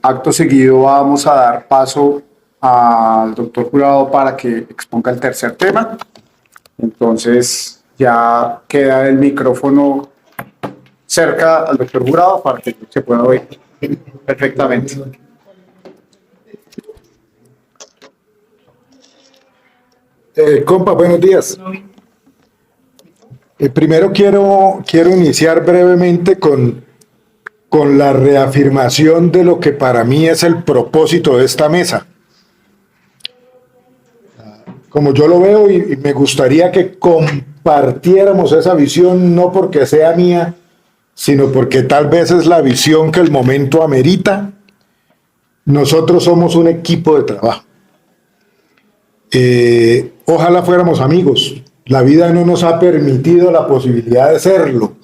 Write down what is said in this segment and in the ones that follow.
Acto seguido vamos a dar paso al doctor Jurado para que exponga el tercer tema. Entonces ya queda el micrófono cerca al doctor Jurado para que se pueda oír perfectamente. Compa, buenos días. Primero quiero iniciar brevemente con la reafirmación de lo que para mí es el propósito de esta mesa. Como yo lo veo y me gustaría que compartiéramos esa visión, no porque sea mía, sino porque tal vez es la visión que el momento amerita. Nosotros somos un equipo de trabajo. Ojalá fuéramos amigos. La vida no nos ha permitido la posibilidad de serlo.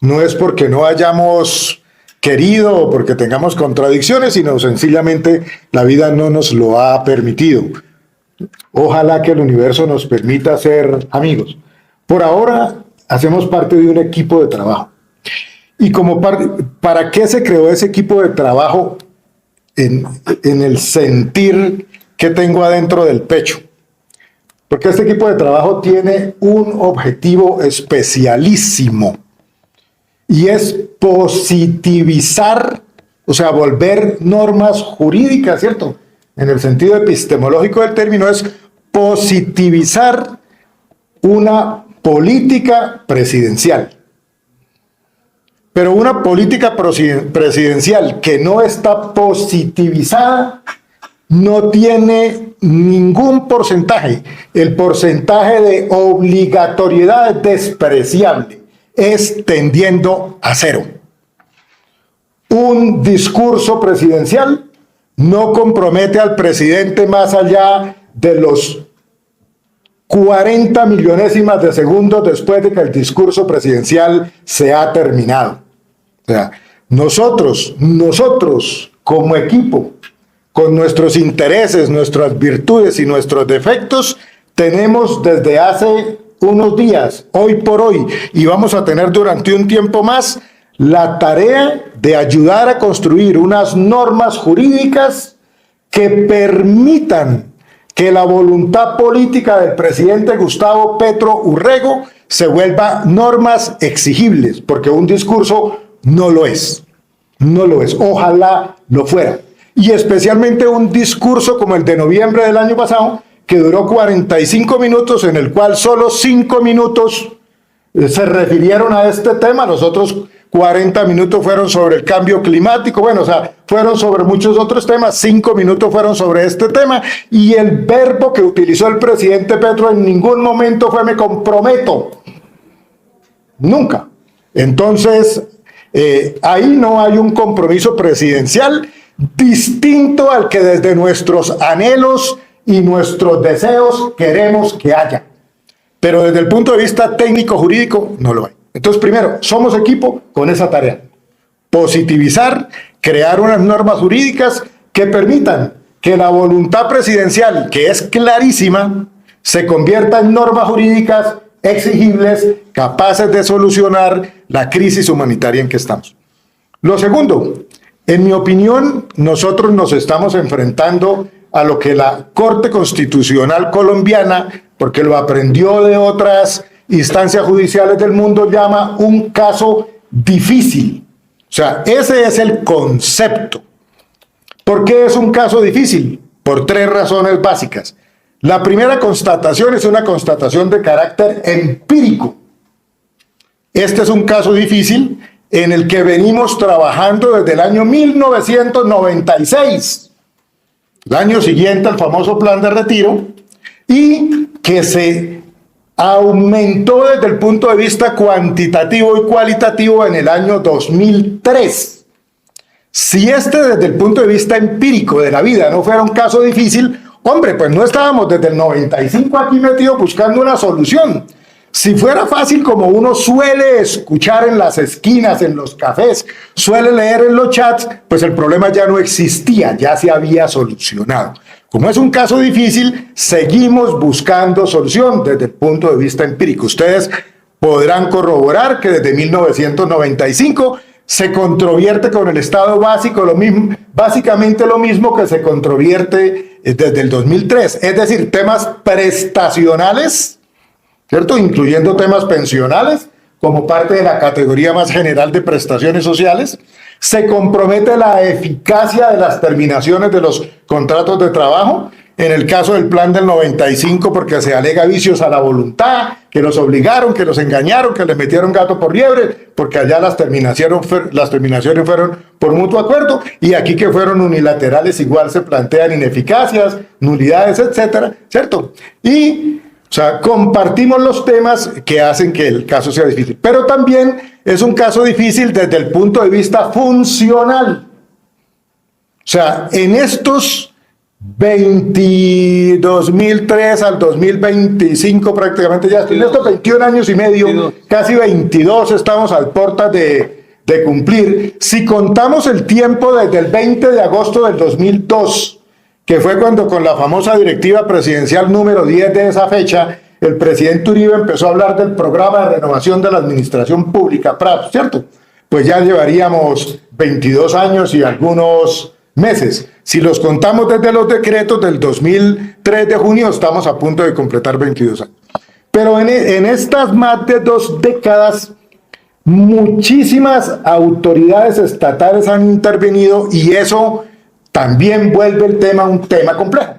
No es porque no hayamos querido o porque tengamos contradicciones, sino sencillamente la vida no nos lo ha permitido. Ojalá que el universo nos permita ser amigos. Por ahora hacemos parte de un equipo de trabajo. Y como ¿para qué se creó ese equipo de trabajo en el sentir que tengo adentro del pecho? Porque este equipo de trabajo tiene un objetivo especialísimo y es positivizar, o sea, volver normas jurídicas, ¿cierto? En el sentido epistemológico del término es positivizar una política presidencial. Pero una política presidencial que no está positivizada no tiene ningún porcentaje. El porcentaje de obligatoriedad es despreciable, es tendiendo a cero. Un discurso presidencial no compromete al presidente más allá de los 40 millonésimas de segundos después de que el discurso presidencial se ha terminado. O sea, nosotros como equipo, con nuestros intereses, nuestras virtudes y nuestros defectos, tenemos desde hace unos días, hoy por hoy, y vamos a tener durante un tiempo más, la tarea de ayudar a construir unas normas jurídicas que permitan que la voluntad política del presidente Gustavo Petro Urrego se vuelva normas exigibles, porque un discurso no lo es. No lo es. Ojalá lo fuera. Y especialmente un discurso como el de noviembre del año pasado, que duró 45 minutos, en el cual solo 5 minutos se refirieron a este tema. Los otros 40 minutos fueron sobre el cambio climático, bueno, o sea, fueron sobre muchos otros temas, 5 minutos fueron sobre este tema, y el verbo que utilizó el presidente Petro en ningún momento fue "me comprometo". Nunca. Entonces, ahí no hay un compromiso presidencial distinto al que desde nuestros anhelos y nuestros deseos queremos que haya. Pero desde el punto de vista técnico-jurídico no lo hay. Entonces, primero, somos equipo con esa tarea. Positivizar, crear unas normas jurídicas que permitan que la voluntad presidencial, que es clarísima, se convierta en normas jurídicas exigibles, capaces de solucionar la crisis humanitaria en que estamos. Lo segundo, en mi opinión, nosotros nos estamos enfrentando a lo que la Corte Constitucional colombiana, porque lo aprendió de otras instancias judiciales del mundo, llama un caso difícil. O sea, ese es el concepto. ¿Por qué es un caso difícil? Por 3 razones básicas. La primera constatación es una constatación de carácter empírico. Este es un caso difícil en el que venimos trabajando desde el año 1996, el año siguiente al famoso plan de retiro, y que se aumentó desde el punto de vista cuantitativo y cualitativo en el año 2003. Si este desde el punto de vista empírico de la vida no fuera un caso difícil, hombre, pues no estábamos desde el 95 aquí metidos buscando una solución. Si fuera fácil, como uno suele escuchar en las esquinas, en los cafés, suele leer en los chats, pues el problema ya no existía, ya se había solucionado. Como es un caso difícil, seguimos buscando solución desde el punto de vista empírico. Ustedes podrán corroborar que desde 1995 se controvierte con el Estado básico, básicamente lo mismo que se controvierte desde el 2003, es decir, temas prestacionales, ¿cierto? Incluyendo temas pensionales, como parte de la categoría más general de prestaciones sociales. Se compromete la eficacia de las terminaciones de los contratos de trabajo, en el caso del plan del 95, porque se alega vicios a la voluntad, que los obligaron, que los engañaron, que les metieron gato por liebre, porque allá las terminaciones fueron por mutuo acuerdo, y aquí que fueron unilaterales igual se plantean ineficacias, nulidades, etcétera, ¿cierto? Y, o sea, compartimos los temas que hacen que el caso sea difícil, pero también es un caso difícil desde el punto de vista funcional. O sea, en estos 2003 al 2025 prácticamente ya, en estos 21 años y medio, casi 22 estamos a puertas de cumplir. Si contamos el tiempo desde el 20 de agosto del 2002, que fue cuando con la famosa directiva presidencial número 10 de esa fecha, el presidente Uribe empezó a hablar del programa de renovación de la administración pública, PRAP, ¿cierto? Pues ya llevaríamos 22 años y algunos meses. Si los contamos desde los decretos del 2003 de junio, estamos a punto de completar 22 años. Pero en estas más de 2 décadas, muchísimas autoridades estatales han intervenido y eso también vuelve el tema un tema complejo.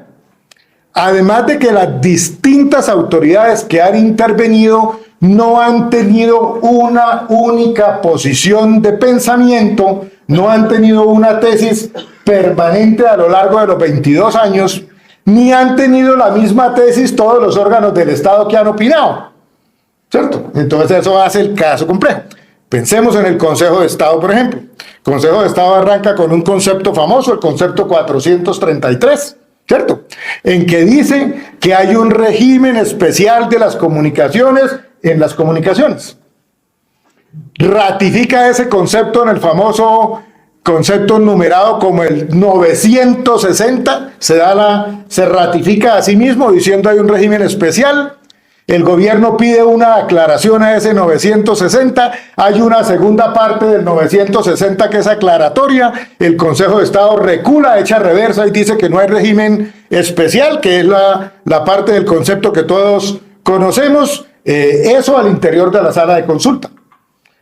Además de que las distintas autoridades que han intervenido no han tenido una única posición de pensamiento, no han tenido una tesis permanente a lo largo de los 22 años, ni han tenido la misma tesis todos los órganos del Estado que han opinado, ¿cierto? Entonces eso hace el caso complejo. Pensemos en el Consejo de Estado, por ejemplo. El Consejo de Estado arranca con un concepto famoso, el concepto 433, ¿cierto? En que dice que hay un régimen especial de las comunicaciones en las comunicaciones. Ratifica ese concepto en el famoso concepto numerado como el 960, se ratifica a sí mismo diciendo hay un régimen especial. El gobierno pide una aclaración a ese 960, hay una segunda parte del 960 que es aclaratoria, el Consejo de Estado recula, echa reversa y dice que no hay régimen especial, que es la parte del concepto que todos conocemos, eso al interior de la sala de consulta.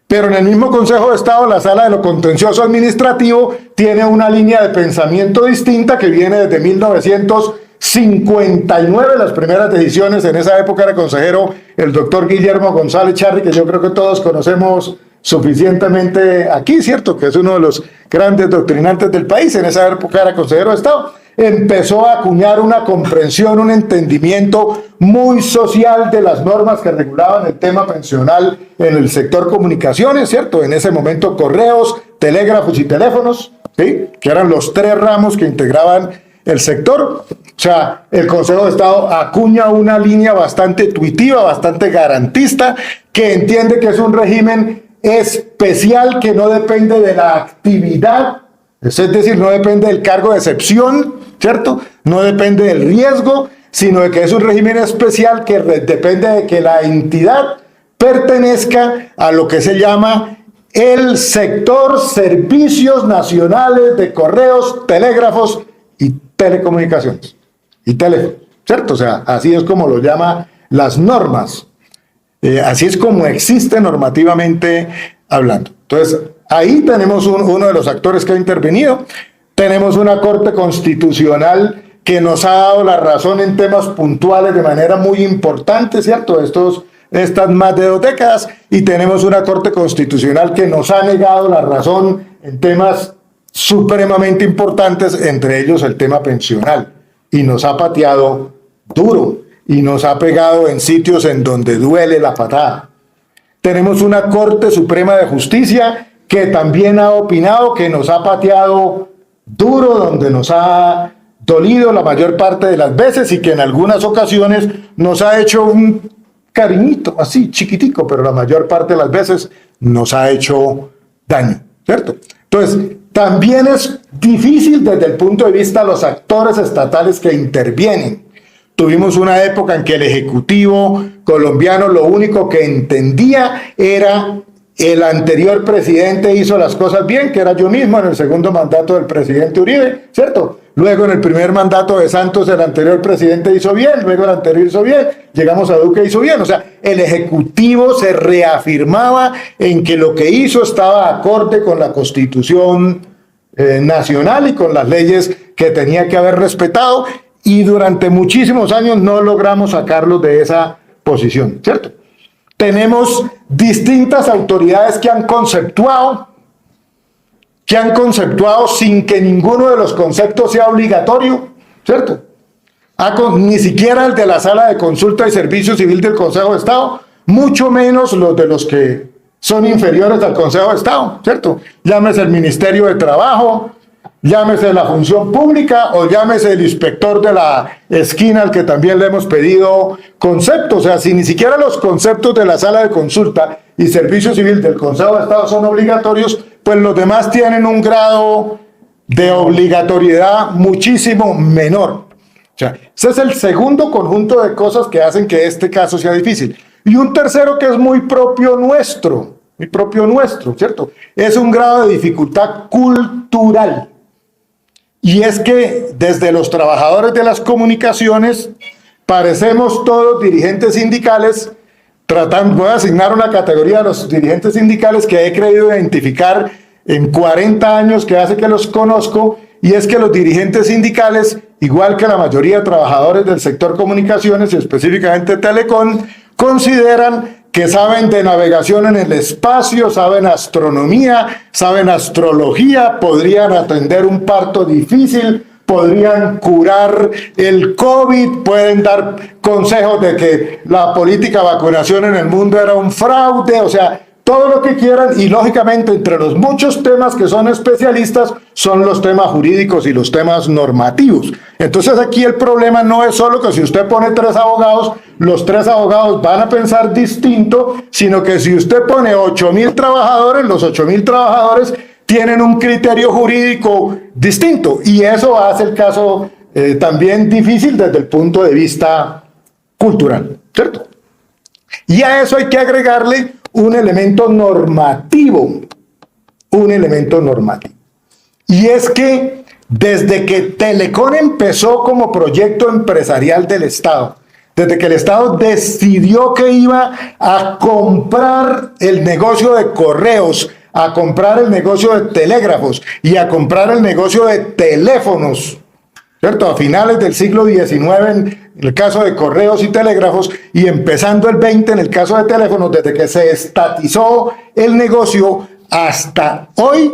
Pero en el mismo Consejo de Estado, la sala de lo contencioso administrativo tiene una línea de pensamiento distinta que viene desde 1959, las primeras decisiones. En esa época era consejero el doctor Guillermo González Charri, que yo creo que todos conocemos suficientemente aquí, ¿cierto? Que es uno de los grandes doctrinantes del país. En esa época era consejero de Estado. Empezó a acuñar una comprensión, un entendimiento muy social de las normas que regulaban el tema pensional en el sector comunicaciones, ¿cierto? En ese momento correos, telégrafos y teléfonos, ¿sí? Que eran los 3 ramos que integraban el sector. O sea, el Consejo de Estado acuña una línea bastante intuitiva, bastante garantista, que entiende que es un régimen especial que no depende de la actividad, es decir, no depende del cargo de excepción, ¿cierto? No depende del riesgo, sino de que es un régimen especial que depende de que la entidad pertenezca a lo que se llama el sector servicios nacionales de correos, telégrafos y telecomunicaciones y teléfono, ¿cierto? O sea, así es como lo llama las normas, así es como existe normativamente hablando. Entonces, ahí tenemos uno de los actores que ha intervenido. Tenemos una Corte Constitucional que nos ha dado la razón en temas puntuales de manera muy importante, ¿cierto? Estas más de 2 décadas, y tenemos una Corte Constitucional que nos ha negado la razón en temas supremamente importantes, entre ellos el tema pensional, y nos ha pateado duro, y nos ha pegado en sitios en donde duele la patada. Tenemos una Corte Suprema de Justicia que también ha opinado, que nos ha pateado duro, donde nos ha dolido la mayor parte de las veces y que en algunas ocasiones nos ha hecho un cariñito, así chiquitico, pero la mayor parte de las veces nos ha hecho daño, ¿cierto? Entonces, también es difícil desde el punto de vista de los actores estatales que intervienen. Tuvimos una época en que el Ejecutivo colombiano lo único que entendía era el anterior presidente hizo las cosas bien, que era yo mismo en el segundo mandato del presidente Uribe, ¿cierto? Luego en el primer mandato de Santos el anterior presidente hizo bien, luego el anterior hizo bien, llegamos a Duque hizo bien. O sea, el Ejecutivo se reafirmaba en que lo que hizo estaba acorde con la Constitución nacional y con las leyes que tenía que haber respetado, y durante muchísimos años no logramos sacarlos de esa posición, ¿cierto? Tenemos distintas autoridades que han conceptuado sin que ninguno de los conceptos sea obligatorio, ¿cierto? Ni siquiera el de la Sala de Consulta y Servicio Civil del Consejo de Estado, mucho menos los de los que son inferiores al Consejo de Estado, ¿cierto? Llámese el Ministerio de Trabajo, llámese la Función Pública o llámese el inspector de la esquina al que también le hemos pedido conceptos. O sea, si ni siquiera los conceptos de la Sala de Consulta y Servicio Civil del Consejo de Estado son obligatorios, pues los demás tienen un grado de obligatoriedad muchísimo menor. O sea, ese es el segundo conjunto de cosas que hacen que este caso sea difícil. Y un tercero que es muy propio nuestro, ¿cierto? Es un grado de dificultad cultural. Y es que desde los trabajadores de las comunicaciones parecemos todos dirigentes sindicales, voy a asignar una categoría a los dirigentes sindicales que he creído identificar en 40 años que hace que los conozco, y es que los dirigentes sindicales, igual que la mayoría de trabajadores del sector comunicaciones y específicamente telecom, consideran que saben de navegación en el espacio, saben astronomía, saben astrología, podrían atender un parto difícil, podrían curar el COVID, pueden dar consejos de que la política de vacunación en el mundo era un fraude, o sea, todo lo que quieran, y lógicamente entre los muchos temas que son especialistas son los temas jurídicos y los temas normativos. Entonces aquí el problema no es solo que si usted pone 3 abogados, los 3 abogados van a pensar distinto, sino que si usted pone 8.000 trabajadores, los 8.000 trabajadores tienen un criterio jurídico distinto, y eso hace el caso también difícil desde el punto de vista cultural, ¿cierto? Y a eso hay que agregarle un elemento normativo, y es que desde que Telecom empezó como proyecto empresarial del Estado, desde que el Estado decidió que iba a comprar el negocio de correos, a comprar el negocio de telégrafos y a comprar el negocio de teléfonos, ¿cierto? A finales del siglo XIX en el caso de correos y telégrafos, y empezando el 20 en el caso de teléfonos, desde que se estatizó el negocio hasta hoy,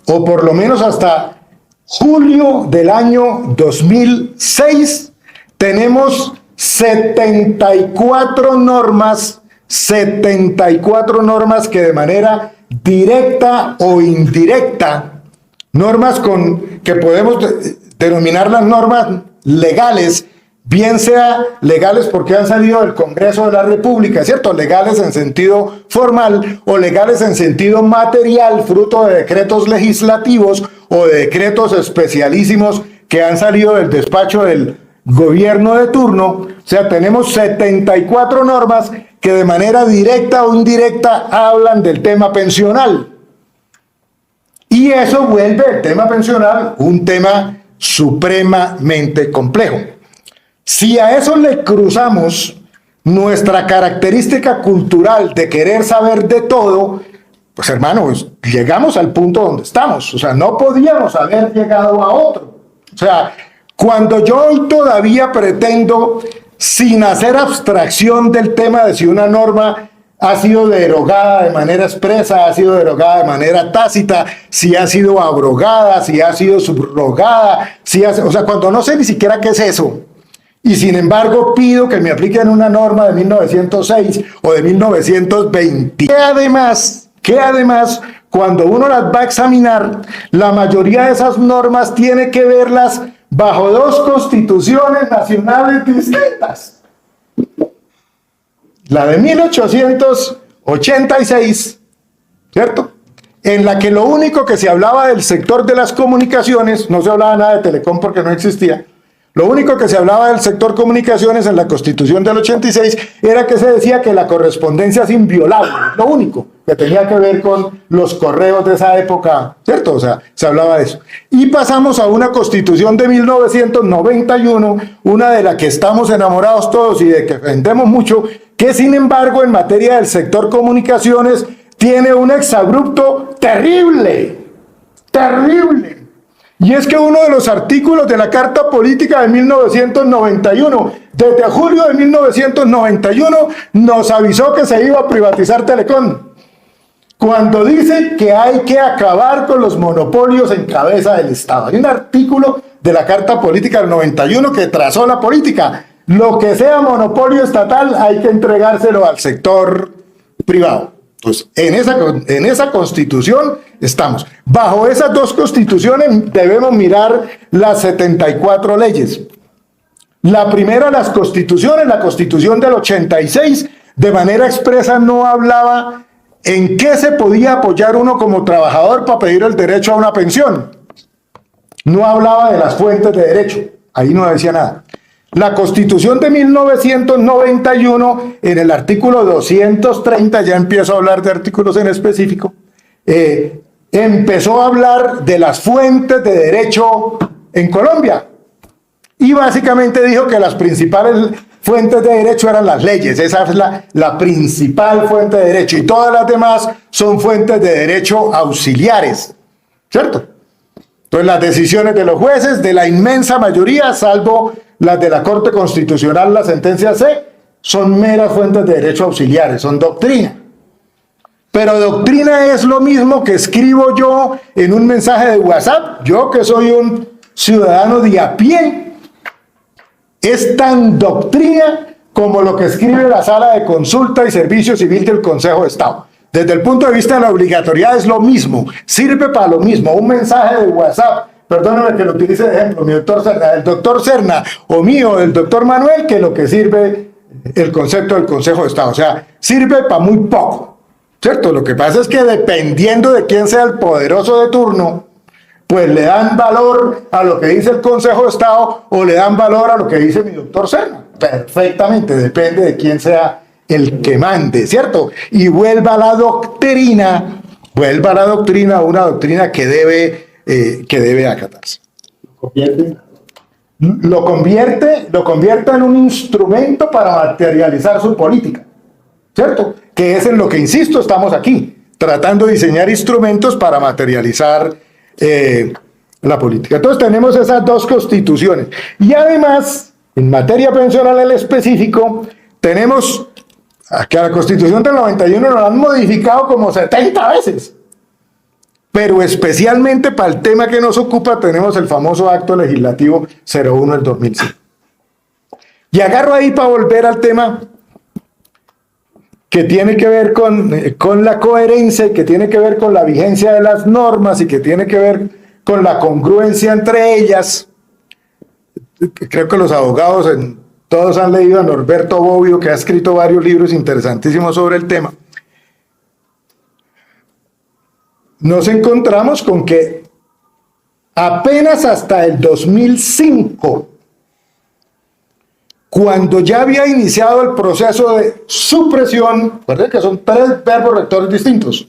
o por lo menos hasta julio del año 2006, tenemos 74 normas que de manera directa o indirecta, normas que podemos denominar las normas legales, bien sea legales porque han salido del Congreso de la República, ¿cierto? Legales en sentido formal o legales en sentido material, fruto de decretos legislativos o de decretos especialísimos que han salido del despacho del gobierno de turno. O sea, tenemos 74 normas que de manera directa o indirecta hablan del tema pensional. Y eso vuelve el tema pensional un tema supremamente complejo. Si a eso le cruzamos nuestra característica cultural de querer saber de todo, pues hermanos, llegamos al punto donde estamos. O sea, no podíamos haber llegado a otro. O sea, cuando yo hoy todavía pretendo, sin hacer abstracción del tema de si una norma ha sido derogada de manera expresa, ha sido derogada de manera tácita, si ha sido abrogada, si ha sido subrogada, o sea, cuando no sé ni siquiera qué es eso, y sin embargo pido que me apliquen una norma de 1906 o de 1920, que además, cuando uno las va a examinar, la mayoría de esas normas tiene que verlas bajo 2 constituciones nacionales distintas. La de 1886, ¿cierto? En la que lo único que se hablaba del sector de las comunicaciones, no se hablaba nada de Telecom porque no existía, Lo único que se hablaba del sector comunicaciones en la Constitución del 86 era que se decía que la correspondencia es inviolable, lo único que tenía que ver con los correos de esa época, ¿cierto? O sea, se hablaba de eso. Y pasamos a una Constitución de 1991, una de la que estamos enamorados todos y de que defendemos mucho, que sin embargo en materia del sector comunicaciones tiene un exabrupto terrible, terrible. Y es que uno de los artículos de la Carta Política de 1991, desde julio de 1991, nos avisó que se iba a privatizar Telecom. Cuando dice que hay que acabar con los monopolios en cabeza del Estado. Hay un artículo de la Carta Política del 91 que trazó la política. Lo que sea monopolio estatal hay que entregárselo al sector privado. Pues en esa constitución estamos. Bajo esas dos constituciones debemos mirar las 74 leyes. La primera, las constituciones, la constitución del 86, de manera expresa no hablaba en qué se podía apoyar uno como trabajador para pedir el derecho a una pensión. No hablaba de las fuentes de derecho, ahí no decía nada. La Constitución de 1991, en el artículo 230, ya empiezo a hablar de artículos en específico, empezó a hablar de las fuentes de derecho en Colombia. Y básicamente dijo que las principales fuentes de derecho eran las leyes. Esa es la principal fuente de derecho. Y todas las demás son fuentes de derecho auxiliares. ¿Cierto? Entonces las decisiones de los jueces, de la inmensa mayoría, salvo las de la Corte Constitucional, la sentencia C, son meras fuentes de derecho auxiliares, son doctrina. Pero doctrina es lo mismo que escribo yo en un mensaje de WhatsApp, yo que soy un ciudadano de a pie, es tan doctrina como lo que escribe la Sala de Consulta y Servicio Civil del Consejo de Estado. Desde el punto de vista de la obligatoriedad es lo mismo, sirve para lo mismo. Un mensaje de WhatsApp, perdóname que lo utilice de ejemplo, mi doctor Serna, el doctor Serna, o mío, el doctor Manuel, que lo que sirve el concepto del Consejo de Estado. O sea, sirve para muy poco, ¿cierto? Lo que pasa es que dependiendo de quién sea el poderoso de turno, pues le dan valor a lo que dice el Consejo de Estado o le dan valor a lo que dice mi doctor Serna. Perfectamente, depende de quién sea el que mande, ¿cierto? Y vuelva a la doctrina, una doctrina que debe acatarse. Lo convierte en un instrumento para materializar su política, ¿cierto? Que es en lo que, insisto, estamos aquí, tratando de diseñar instrumentos para materializar la política. Entonces tenemos esas dos constituciones. Y además, en materia pensional en específico, tenemos que a la Constitución del 91 nos la han modificado como 70 veces. Pero especialmente para el tema que nos ocupa tenemos el famoso Acto Legislativo 01 del 2005. Y agarro ahí para volver al tema que tiene que ver con la coherencia y que tiene que ver con la vigencia de las normas y que tiene que ver con la congruencia entre ellas. Creo que los abogados todos han leído a Norberto Bobbio, que ha escrito varios libros interesantísimos sobre el tema. Nos encontramos con que apenas hasta el 2005, cuando ya había iniciado el proceso de supresión, recuerden que son tres verbos rectores distintos,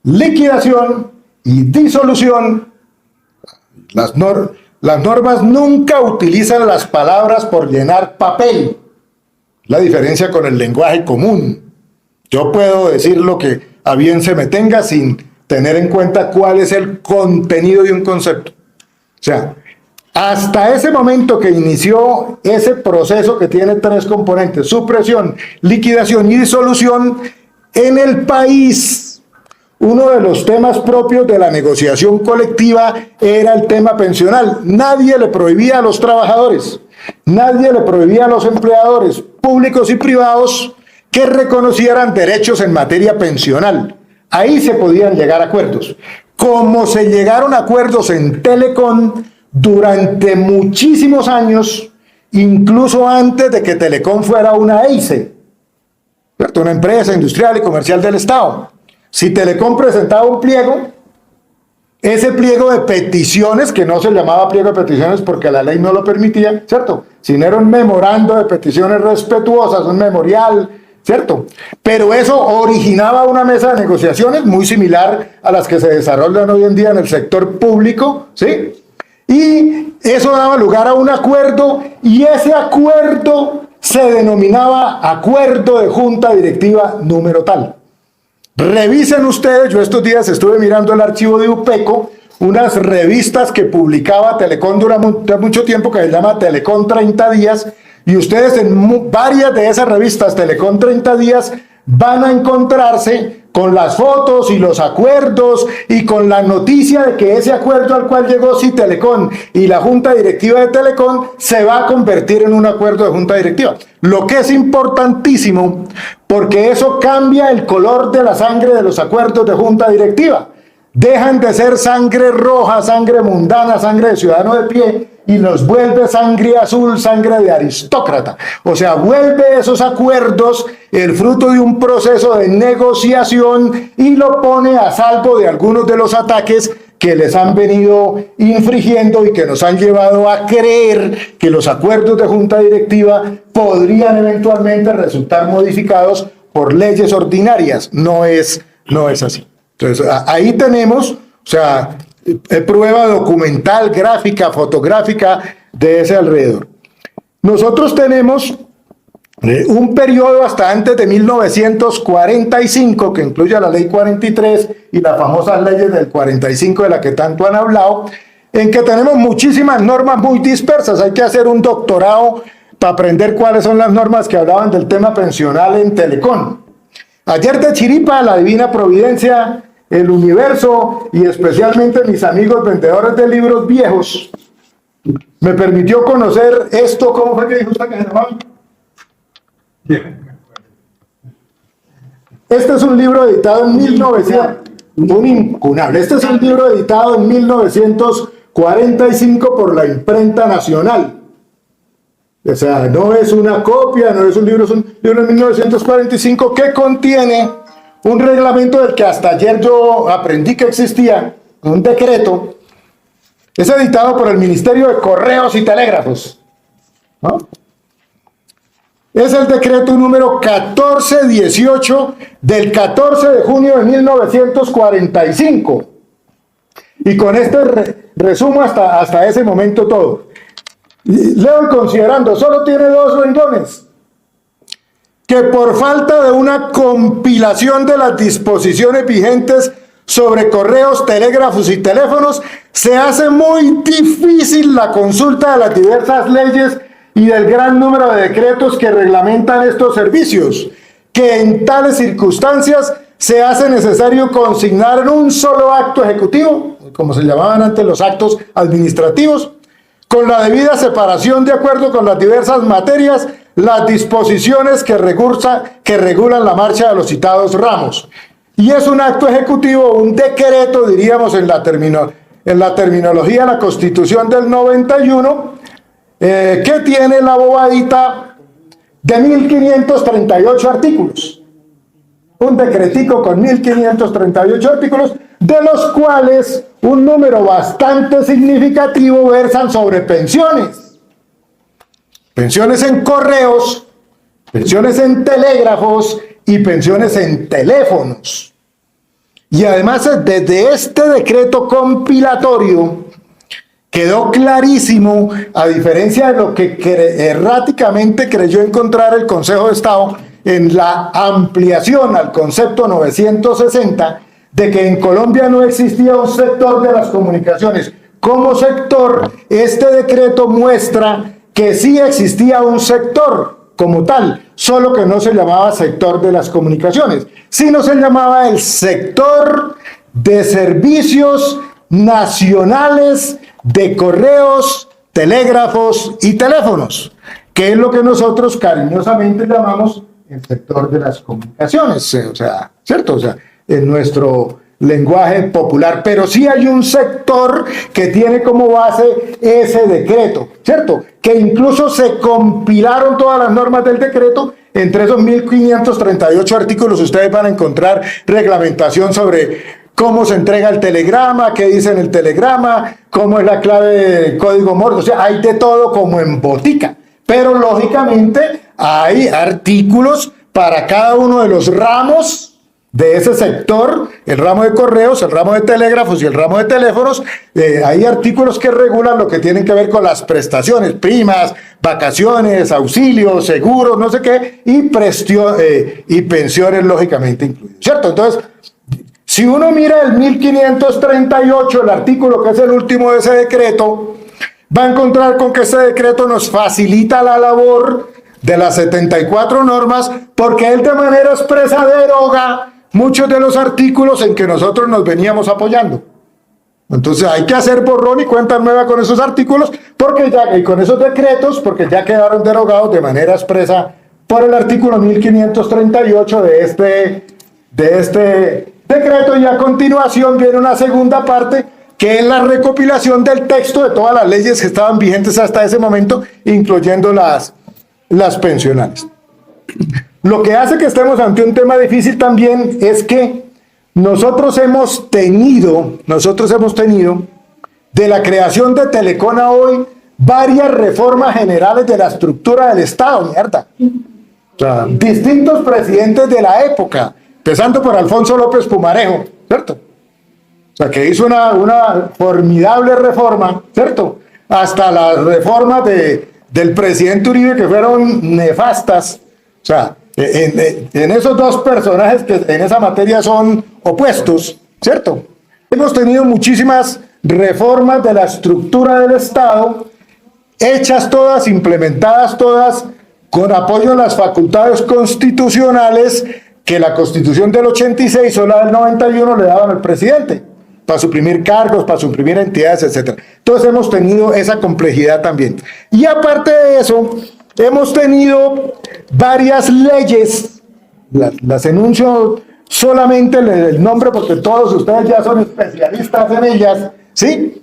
liquidación y disolución, las normas nunca utilizan las palabras por llenar papel. La diferencia con el lenguaje común. Yo puedo decir lo que a bien se me tenga sin tener en cuenta cuál es el contenido de un concepto. O sea, hasta ese momento que inició ese proceso que tiene tres componentes, supresión, liquidación y disolución, en el país, uno de los temas propios de la negociación colectiva era el tema pensional. Nadie le prohibía a los trabajadores, nadie le prohibía a los empleadores públicos y privados que reconocieran derechos en materia pensional. Ahí se podían llegar a acuerdos. Como se llegaron a acuerdos en Telecom durante muchísimos años, incluso antes de que Telecom fuera una EICE, ¿cierto? Una empresa industrial y comercial del Estado. Si Telecom presentaba un pliego, ese pliego de peticiones, que no se llamaba pliego de peticiones porque la ley no lo permitía, ¿cierto? Sino era un memorando de peticiones respetuosas, un memorial, ¿cierto? Pero eso originaba una mesa de negociaciones muy similar a las que se desarrollan hoy en día en el sector público, ¿sí? Y eso daba lugar a un acuerdo, y ese acuerdo se denominaba acuerdo de junta directiva número tal. Revisen ustedes, yo estos días estuve mirando el archivo de UPECO, unas revistas que publicaba Telecom durante mucho tiempo, que se llama Telecom 30 días, y ustedes en varias de esas revistas Telecom 30 días van a encontrarse con las fotos y los acuerdos y con la noticia de que ese acuerdo al cual llegó Telecom y la junta directiva de Telecom se va a convertir en un acuerdo de junta directiva. Lo que es importantísimo, porque eso cambia el color de la sangre de los acuerdos de junta directiva. Dejan de ser sangre roja, sangre mundana, sangre de ciudadano de pie, y los vuelve sangre azul, sangre de aristócrata. O sea, vuelve esos acuerdos el fruto de un proceso de negociación y lo pone a salvo de algunos de los ataques que les han venido infringiendo y que nos han llevado a creer que los acuerdos de junta directiva podrían eventualmente resultar modificados por leyes ordinarias. No es así. Entonces, ahí tenemos, o sea, prueba documental, gráfica, fotográfica de ese alrededor. Nosotros tenemos un periodo hasta antes de 1945, que incluye la ley 43 y las famosas leyes del 45 de la que tanto han hablado, en que tenemos muchísimas normas muy dispersas. Hay que hacer un doctorado para aprender cuáles son las normas que hablaban del tema pensional en Telecom. Ayer de chiripa, la divina providencia, el universo y especialmente mis amigos vendedores de libros viejos me permitió conocer esto. ¿Cómo fue que dijo usted que se llamaba? Este es un libro editado en 1900, un incunable. Este es un libro editado en 1945 por la Imprenta Nacional. O sea, no es una copia, no es un libro, es un libro de 1945 que contiene un reglamento del que hasta ayer yo aprendí que existía, un decreto. Es editado por el Ministerio de Correos y Telégrafos, ¿no? Es el decreto número 1418 del 14 de junio de 1945. Y con este resumo hasta ese momento todo. Leo y considerando, solo tiene dos renglones. Que por falta de una compilación de las disposiciones vigentes sobre correos, telégrafos y teléfonos, se hace muy difícil la consulta de las diversas leyes y del gran número de decretos que reglamentan estos servicios, que en tales circunstancias se hace necesario consignar en un solo acto ejecutivo, como se llamaban antes los actos administrativos, con la debida separación de acuerdo con las diversas materias, las disposiciones que regulan la marcha de los citados ramos. Y es un acto ejecutivo, un decreto, diríamos en la terminología de la Constitución del 91, que tiene la bobadita de 1538 artículos. Un decretico con 1538 artículos, de los cuales un número bastante significativo versan sobre pensiones. Pensiones en correos, pensiones en telégrafos y pensiones en teléfonos. Y además, desde este decreto compilatorio, quedó clarísimo, a diferencia de lo que erráticamente creyó encontrar el Consejo de Estado en la ampliación al concepto 960, de que en Colombia no existía un sector de las comunicaciones como sector. Este decreto muestra que sí existía un sector como tal, solo que no se llamaba sector de las comunicaciones, sino se llamaba el sector de servicios nacionales de correos, telégrafos y teléfonos, que es lo que nosotros cariñosamente llamamos el sector de las comunicaciones, o sea, ¿cierto? O sea, en nuestro lenguaje popular, pero sí hay un sector que tiene como base ese decreto, ¿cierto? Que incluso se compilaron todas las normas del decreto. Entre esos 1538 artículos ustedes van a encontrar reglamentación sobre cómo se entrega el telegrama, qué dice en el telegrama, cómo es la clave del código Morse. O sea, hay de todo como en botica. Pero lógicamente hay artículos para cada uno de los ramos de ese sector, el ramo de correos, el ramo de telégrafos y el ramo de teléfonos. Hay artículos que regulan lo que tienen que ver con las prestaciones, primas, vacaciones, auxilios, seguros, no sé qué, y pensiones lógicamente incluidas, ¿cierto? Entonces, si uno mira el 1538, el artículo que es el último de ese decreto, va a encontrar con que ese decreto nos facilita la labor de las 74 normas, porque él de manera expresa deroga muchos de los artículos en que nosotros nos veníamos apoyando. Entonces hay que hacer borrón y cuenta nueva con esos artículos y con esos decretos, porque ya quedaron derogados de manera expresa por el artículo 1538 de este decreto. Y a continuación viene una segunda parte, que es la recopilación del texto de todas las leyes que estaban vigentes hasta ese momento, incluyendo las pensionales. Lo que hace que estemos ante un tema difícil también es que nosotros hemos tenido de la creación de Telecom a hoy varias reformas generales de la estructura del Estado, mierda. O sea, distintos presidentes de la época, empezando por Alfonso López Pumarejo, ¿cierto? O sea, que hizo una formidable reforma, ¿cierto? Hasta las reformas del presidente Uribe, que fueron nefastas. O sea, en esos dos personajes que en esa materia son opuestos, ¿cierto? Hemos tenido muchísimas reformas de la estructura del Estado, hechas todas, implementadas todas, con apoyo en las facultades constitucionales que la Constitución del 86 o la del 91 le daban al presidente, para suprimir cargos, para suprimir entidades, etc. Entonces hemos tenido esa complejidad también. Y aparte de eso, hemos tenido varias leyes, las enuncio solamente el nombre porque todos ustedes ya son especialistas en ellas, ¿sí?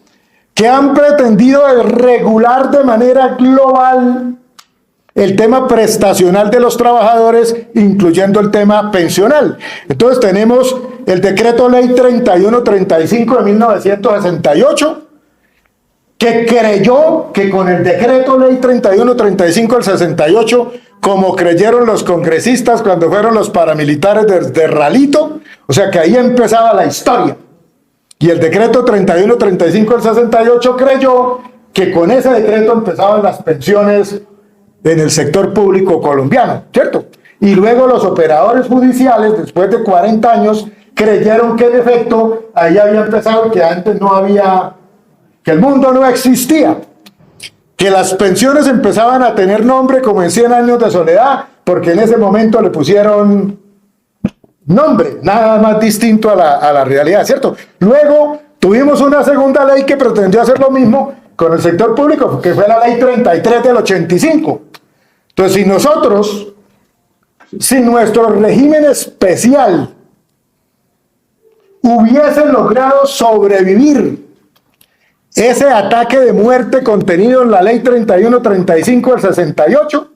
Que han pretendido regular de manera global el tema prestacional de los trabajadores, incluyendo el tema pensional. Entonces tenemos el Decreto Ley 3135 de 1968, que creyó que con el Decreto Ley 3135 del 68, como creyeron los congresistas cuando fueron los paramilitares de Ralito, o sea que ahí empezaba la historia. Y el Decreto 3135 del 68 creyó que con ese decreto empezaban las pensiones en el sector público colombiano, ¿cierto? Y luego los operadores judiciales, después de 40 años, creyeron que en efecto ahí había empezado, que antes no había, que el mundo no existía, que las pensiones empezaban a tener nombre como en 100 años de soledad, porque en ese momento le pusieron nombre, nada más distinto a la realidad, ¿cierto? Luego tuvimos una segunda ley que pretendió hacer lo mismo con el sector público, que fue la ley 33 del 85. Entonces, si nuestro régimen especial hubiese logrado sobrevivir ese ataque de muerte contenido en la ley 3135 del 68,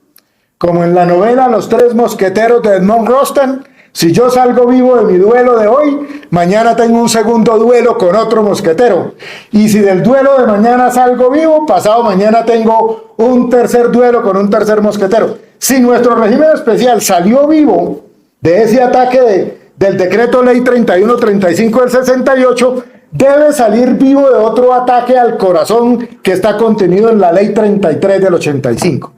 como en la novela Los Tres Mosqueteros de Edmond Rostand, si yo salgo vivo de mi duelo de hoy, mañana tengo un segundo duelo con otro mosquetero. Y si del duelo de mañana salgo vivo, pasado mañana tengo un tercer duelo con un tercer mosquetero. Si nuestro régimen especial salió vivo de ese ataque del Decreto Ley 3135 del 68, debe salir vivo de otro ataque al corazón que está contenido en la Ley 33 del 85.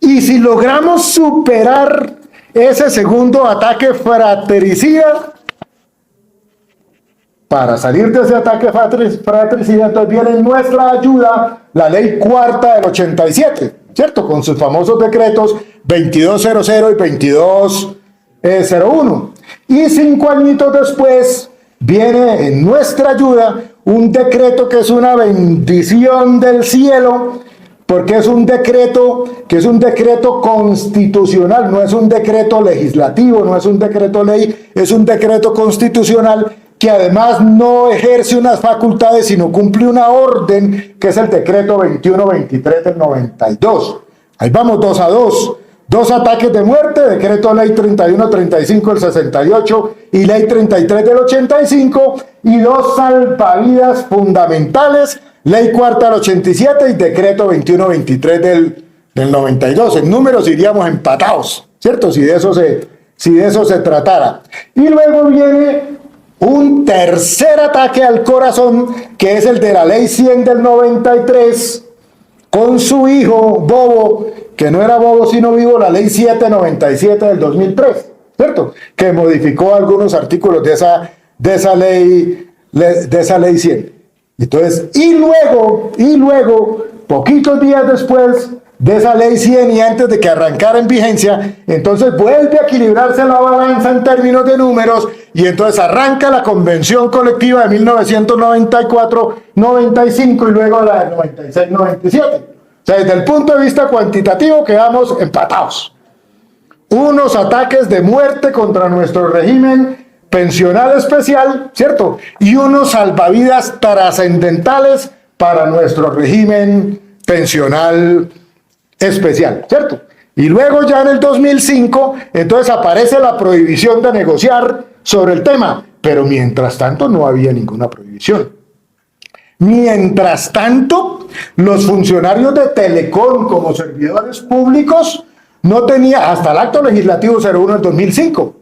Y si logramos superar ese segundo ataque fratricida, para salir de ese ataque fratricida, entonces viene en nuestra ayuda la ley cuarta del 87, ¿cierto? Con sus famosos decretos 2200 y 2201. Y 5 añitos después viene en nuestra ayuda un decreto que es una bendición del cielo, porque es un decreto que es un decreto constitucional, no es un decreto legislativo, no es un decreto ley, es un decreto constitucional que además no ejerce unas facultades, sino cumple una orden, que es el decreto 2123 del 92. Ahí vamos 2 a 2. 2 ataques de muerte, decreto ley 3135 del 68 y ley 33 del 85, y 2 salvavidas fundamentales, ley cuarta del 87 y decreto 2123 del 92. En números iríamos empatados, ¿cierto? Si de eso se tratara. Y luego viene un tercer ataque al corazón, que es el de la ley 100 del 93, con su hijo bobo, que no era bobo sino vivo, la ley 797 del 2003, ¿cierto? Que modificó algunos artículos de esa ley 100. Entonces, y luego, poquitos días después de esa ley 100 y antes de que arrancara en vigencia, entonces vuelve a equilibrarse la balanza en términos de números, y entonces arranca la convención colectiva de 1994-95 y luego la de 96-97. O sea, desde el punto de vista cuantitativo quedamos empatados. Unos ataques de muerte contra nuestro régimen pensional especial, ¿cierto? Y unos salvavidas trascendentales para nuestro régimen pensional especial, ¿cierto? Y luego ya en el 2005, entonces aparece la prohibición de negociar sobre el tema, pero mientras tanto no había ninguna prohibición. Mientras tanto, los funcionarios de Telecom como servidores públicos no tenían, hasta el acto legislativo 01 del 2005,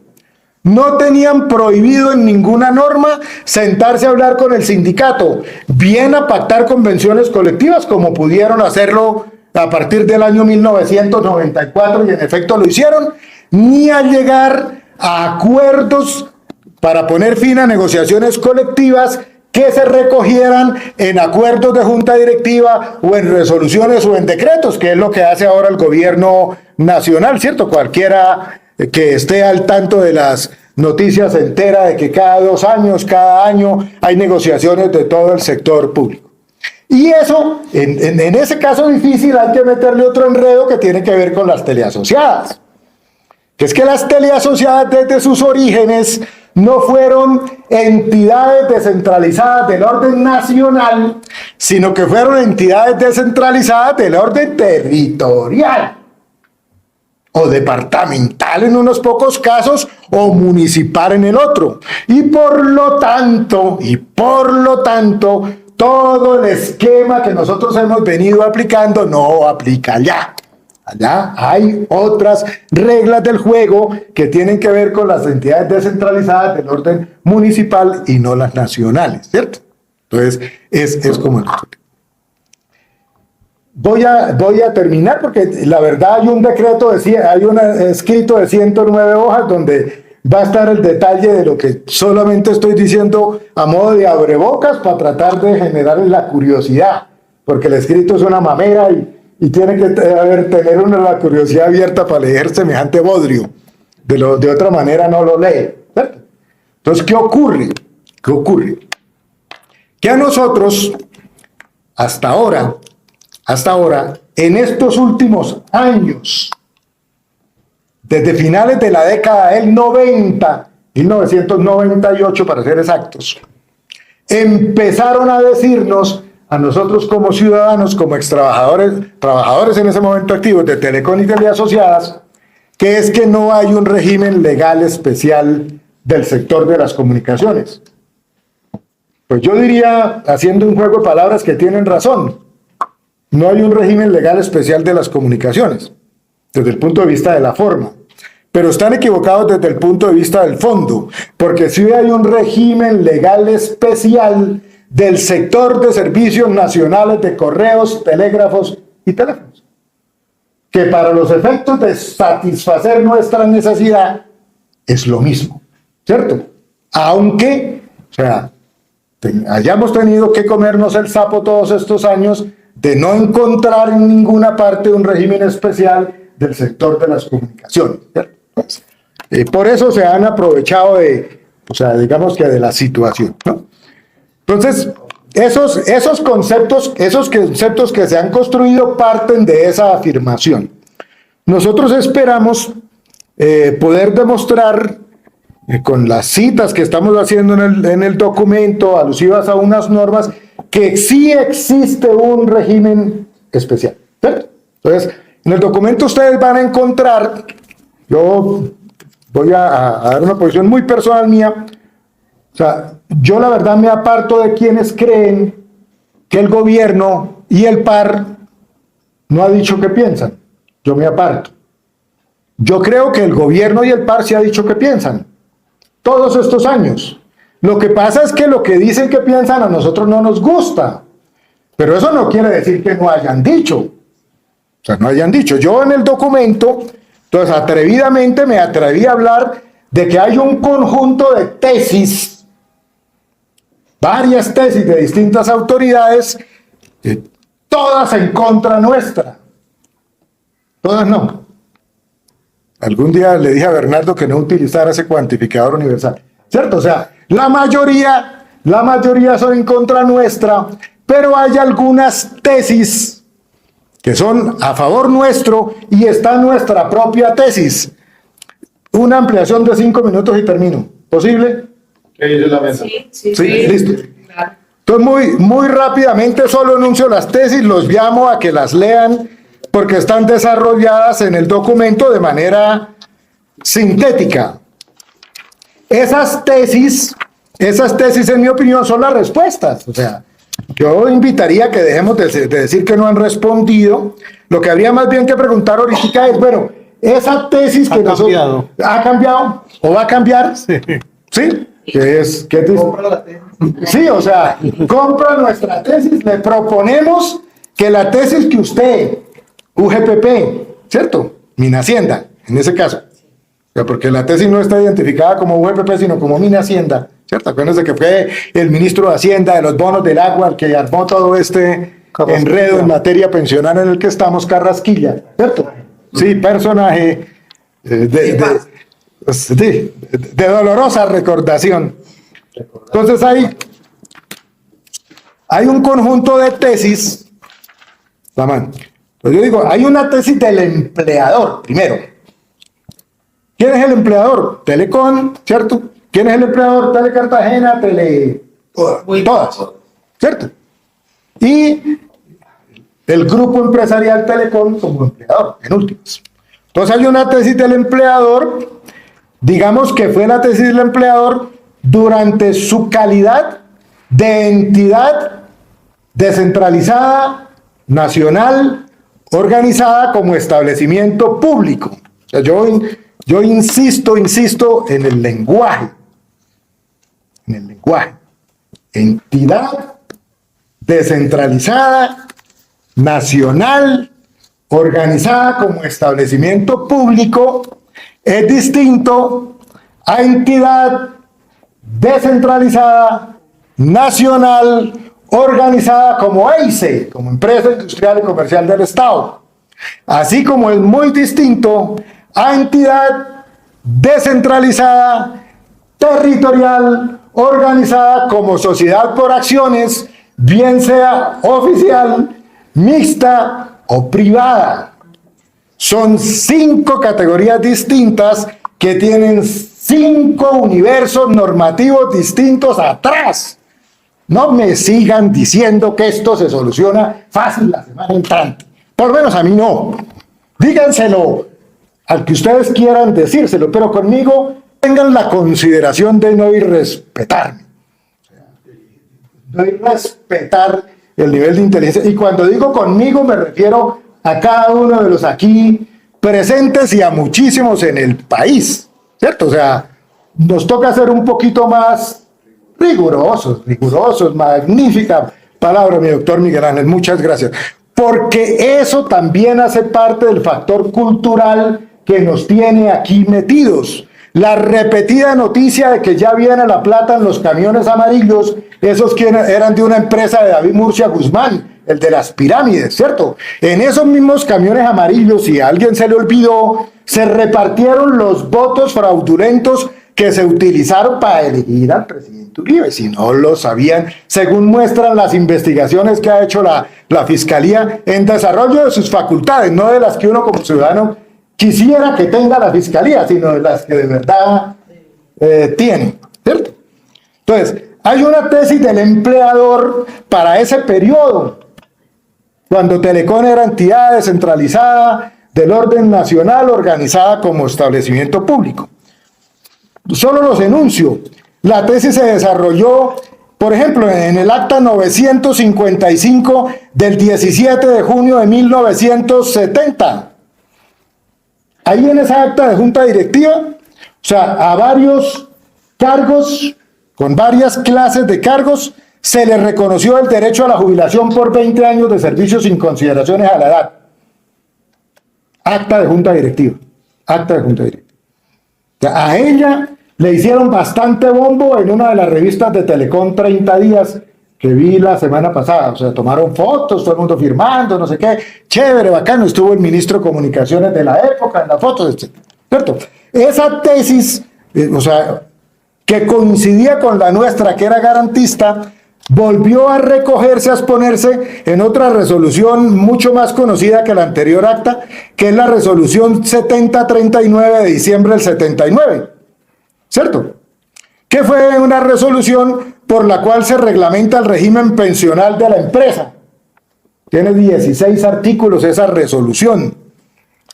no tenían prohibido en ninguna norma sentarse a hablar con el sindicato, bien a pactar convenciones colectivas como pudieron hacerlo a partir del año 1994 y en efecto lo hicieron, ni a llegar a acuerdos para poner fin a negociaciones colectivas que se recogieran en acuerdos de junta directiva o en resoluciones o en decretos, que es lo que hace ahora el gobierno nacional, ¿cierto? Cualquiera que esté al tanto de las noticias se entera de que cada 2 años, cada año, hay negociaciones de todo el sector público. Y eso, en ese caso difícil, hay que meterle otro enredo que tiene que ver con las teleasociadas. Que es que las teleasociadas desde sus orígenes no fueron entidades descentralizadas del orden nacional, sino que fueron entidades descentralizadas del orden territorial o departamental en unos pocos casos o municipal en el otro. Y por lo tanto, todo el esquema que nosotros hemos venido aplicando no aplica allá. Allá hay otras reglas del juego que tienen que ver con las entidades descentralizadas del orden municipal y no las nacionales, ¿cierto? Entonces, es como el... Voy a terminar porque la verdad hay un decreto, hay un escrito de 109 hojas donde va a estar el detalle de lo que solamente estoy diciendo a modo de abrebocas para tratar de generar la curiosidad, porque el escrito es una mamera y tiene que tener uno la curiosidad abierta para leer semejante bodrio. De otra manera no lo lee, ¿cierto? Entonces, ¿qué ocurre? Que a nosotros, hasta ahora, en estos últimos años, desde finales de la década del 90, 1998 para ser exactos, empezaron a decirnos a nosotros como ciudadanos, como trabajadores en ese momento activos de Telecom y Teleasociadas, que es que no hay un régimen legal especial del sector de las comunicaciones. Pues yo diría, haciendo un juego de palabras, que tienen razón. No hay un régimen legal especial de las comunicaciones, desde el punto de vista de la forma. Pero están equivocados desde el punto de vista del fondo, porque sí hay un régimen legal especial del sector de servicios nacionales de correos, telégrafos y teléfonos, que para los efectos de satisfacer nuestra necesidad es lo mismo, ¿cierto? Aunque, hayamos tenido que comernos el sapo todos estos años de no encontrar en ninguna parte un régimen especial del sector de las comunicaciones, ¿cierto? Por eso se han aprovechado digamos que de la situación, ¿no? Entonces, esos conceptos que se han construido parten de esa afirmación. Nosotros esperamos poder demostrar con las citas que estamos haciendo en el documento, alusivas a unas normas, que sí existe un régimen especial, ¿cierto? Entonces, En el documento ustedes van a encontrar, yo voy a dar una posición muy personal mía, o sea, yo la verdad me aparto de quienes creen que el gobierno y el par no ha dicho qué piensan. Yo me aparto. Yo creo que el gobierno y el par sí ha dicho qué piensan todos estos años. Lo que pasa es que lo que dicen que piensan a nosotros no nos gusta, pero eso no quiere decir que no hayan dicho. O sea, no hayan dicho. Yo en el documento, entonces atrevidamente me atreví a hablar de que hay un conjunto de tesis, varias tesis de distintas autoridades, todas en contra nuestra. Todas no. Algún día le dije a Bernardo que no utilizara ese cuantificador universal. ¿Cierto? O sea, la mayoría son en contra nuestra, pero hay algunas tesis que son a favor nuestro y está nuestra propia tesis. Una ampliación de 5 minutos y termino. ¿Posible? ¿Qué dice la mesa? Sí, listo. Entonces, muy rápidamente solo anuncio las tesis, los llamo a que las lean porque están desarrolladas en el documento de manera sintética. Esas tesis, en mi opinión, son las respuestas. O sea, yo invitaría que dejemos de decir que no han respondido. Lo que habría más bien que preguntar ahorita es, bueno, esa tesis que nosotros... ¿Ha cambiado? ¿O va a cambiar? Sí. ¿Sí? ¿Qué es? Sí, o sea, compra nuestra tesis, le proponemos que la tesis que usted, UGPP, ¿cierto? Minhacienda, en ese caso, o sea, porque la tesis no está identificada como UGPP, sino como Minhacienda, ¿cierto? Acuérdense que fue el ministro de Hacienda de los bonos del agua el que armó todo este enredo en materia pensional en el que estamos, Carrasquilla, ¿cierto? Sí, personaje de dolorosa recordación. Entonces hay un conjunto de tesis. Pues yo digo, hay una tesis del empleador, primero. ¿Quién es el empleador? Telecom, ¿cierto? ¿Quién es el empleador? Telecartagena, todas, ¿cierto? Y el grupo empresarial Telecom como empleador, en últimas. Entonces hay una tesis del empleador, digamos que fue la tesis del empleador durante su calidad de entidad descentralizada, nacional, organizada como establecimiento público. O sea, yo insisto en el lenguaje. Entidad descentralizada, nacional, organizada como establecimiento público, es distinto a entidad descentralizada, nacional, organizada como EICE, como Empresa Industrial y Comercial del Estado, así como es muy distinto a entidad descentralizada, territorial, organizada como sociedad por acciones, bien sea oficial, mixta o privada. Son 5 categorías distintas que tienen 5 universos normativos distintos atrás. No me sigan diciendo que esto se soluciona fácil la semana entrante. Por lo menos a mí no. Díganselo al que ustedes quieran decírselo, pero conmigo tengan la consideración de no irrespetarme. No irrespetar el nivel de inteligencia. Y cuando digo conmigo me refiero a cada uno de los aquí presentes y a muchísimos en el país, ¿cierto? O sea, nos toca ser un poquito más rigurosos, magnífica palabra, mi doctor Miguel Ángel, muchas gracias, porque eso también hace parte del factor cultural que nos tiene aquí metidos. La repetida noticia de que ya viene la plata en los camiones amarillos, esos que eran de una empresa de David Murcia Guzmán, el de las pirámides, ¿cierto? En esos mismos camiones amarillos, si a alguien se le olvidó, se repartieron los votos fraudulentos que se utilizaron para elegir al presidente Uribe. Si no lo sabían, según muestran las investigaciones que ha hecho la Fiscalía en desarrollo de sus facultades, no de las que uno como ciudadano quisiera que tenga la Fiscalía, sino de las que de verdad tiene, ¿cierto? Entonces, hay una tesis del empleador para ese periodo, cuando Telecom era entidad descentralizada, del orden nacional organizada como establecimiento público. Solo los enuncio. La tesis se desarrolló, por ejemplo, en el acta 955 del 17 de junio de 1970. Ahí en esa acta de junta directiva, o sea, a varios cargos, con varias clases de cargos, se les reconoció el derecho a la jubilación por 20 años de servicio sin consideraciones a la edad. Acta de junta directiva. Acta de junta directiva. O sea, a ella le hicieron bastante bombo en una de las revistas de Telecom 30 días que vi la semana pasada. O sea, tomaron fotos, todo el mundo firmando, no sé qué. Chévere, bacano. Estuvo el ministro de Comunicaciones de la época en las fotos, etc. ¿Cierto? Esa tesis, o sea, que coincidía con la nuestra, que era garantista, volvió a recogerse, a exponerse en otra resolución mucho más conocida que la anterior acta, que es la resolución 7039 de diciembre del 79, ¿cierto? Que fue una resolución por la cual se reglamenta el régimen pensional de la empresa. Tiene 16 artículos esa resolución.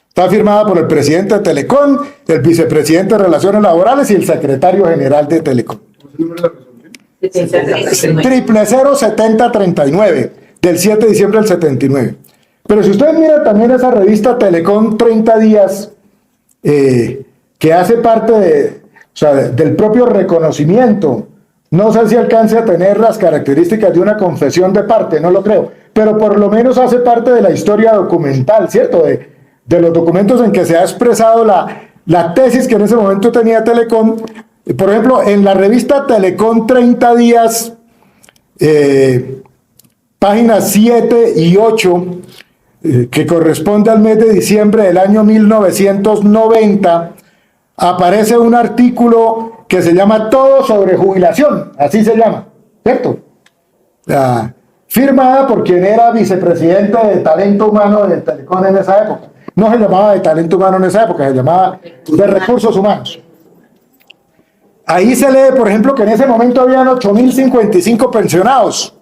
Está firmada por el presidente de Telecom, el vicepresidente de Relaciones Laborales y el secretario general de Telecom. 0007039 del 7 de diciembre del 79. Pero si ustedes miran también esa revista Telecom 30 días, que hace parte del propio reconocimiento, no sé si alcance a tener las características de una confesión de parte, no lo creo, pero por lo menos hace parte de la historia documental, ¿cierto? De los documentos en que se ha expresado la tesis que en ese momento tenía Telecom. Por ejemplo, en la revista Telecom 30 días, páginas 7 y 8, que corresponde al mes de diciembre del año 1990, aparece un artículo que se llama Todo sobre jubilación, así se llama, ¿cierto? Firmada por quien era vicepresidente de talento humano de Telecom en esa época. No se llamaba de talento humano en esa época, se llamaba de recursos humanos. Ahí se lee, por ejemplo, que en ese momento habían 8.055 pensionados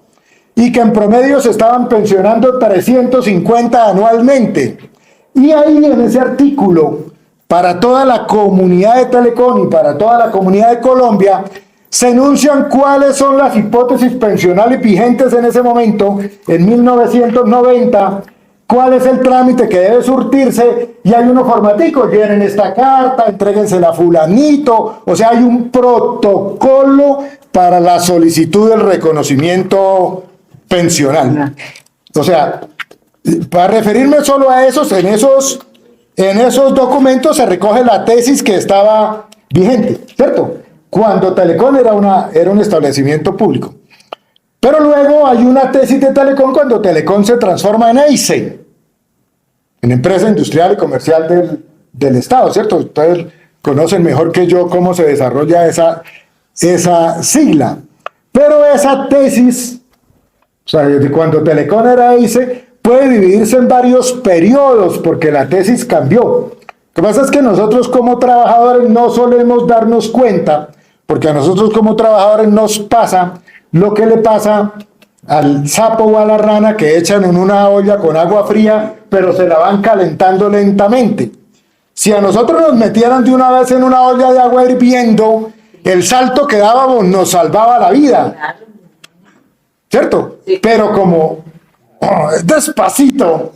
y que en promedio se estaban pensionando 350 anualmente. Y ahí en ese artículo, para toda la comunidad de Telecom y para toda la comunidad de Colombia, se enuncian cuáles son las hipótesis pensionales vigentes en ese momento, en 1990, cuál es el trámite que debe surtirse, y hay unos formaticos, llenen esta carta, entréguensela a fulanito, o sea, hay un protocolo para la solicitud del reconocimiento pensional. O sea, para referirme solo a esos, en esos documentos se recoge la tesis que estaba vigente, ¿cierto? Cuando Telecom era un establecimiento público. Pero luego hay una tesis de Telecom cuando Telecom se transforma en EICE, en Empresa Industrial y Comercial del Estado, ¿cierto? Ustedes conocen mejor que yo cómo se desarrolla esa sigla. Pero esa tesis, o sea, desde cuando Telecom era EICE, puede dividirse en varios periodos porque la tesis cambió. Lo que pasa es que nosotros como trabajadores no solemos darnos cuenta, porque a nosotros como trabajadores nos pasa lo que le pasa al sapo o a la rana que echan en una olla con agua fría, pero se la van calentando lentamente. Si a nosotros nos metieran de una vez en una olla de agua hirviendo, el salto que dábamos nos salvaba la vida, ¿cierto? Sí. Pero como despacito,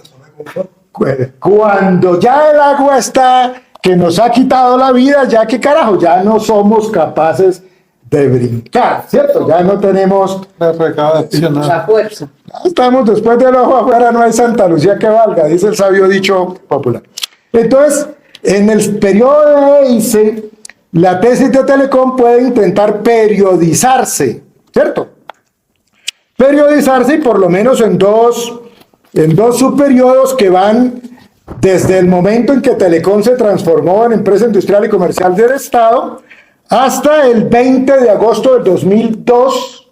cuando ya el agua está que nos ha quitado la vida, ya que carajo, ya no somos capaces de brincar, ¿cierto? Ya no tenemos la fuerza. Estamos después del ojo afuera, no hay Santa Lucía que valga, dice el sabio dicho popular. Entonces, en el periodo de EICE, la tesis de Telecom puede intentar periodizarse, ¿cierto? Periodizarse y por lo menos en dos subperiodos que van desde el momento en que Telecom se transformó en Empresa Industrial y Comercial del Estado hasta el 20 de agosto del 2002,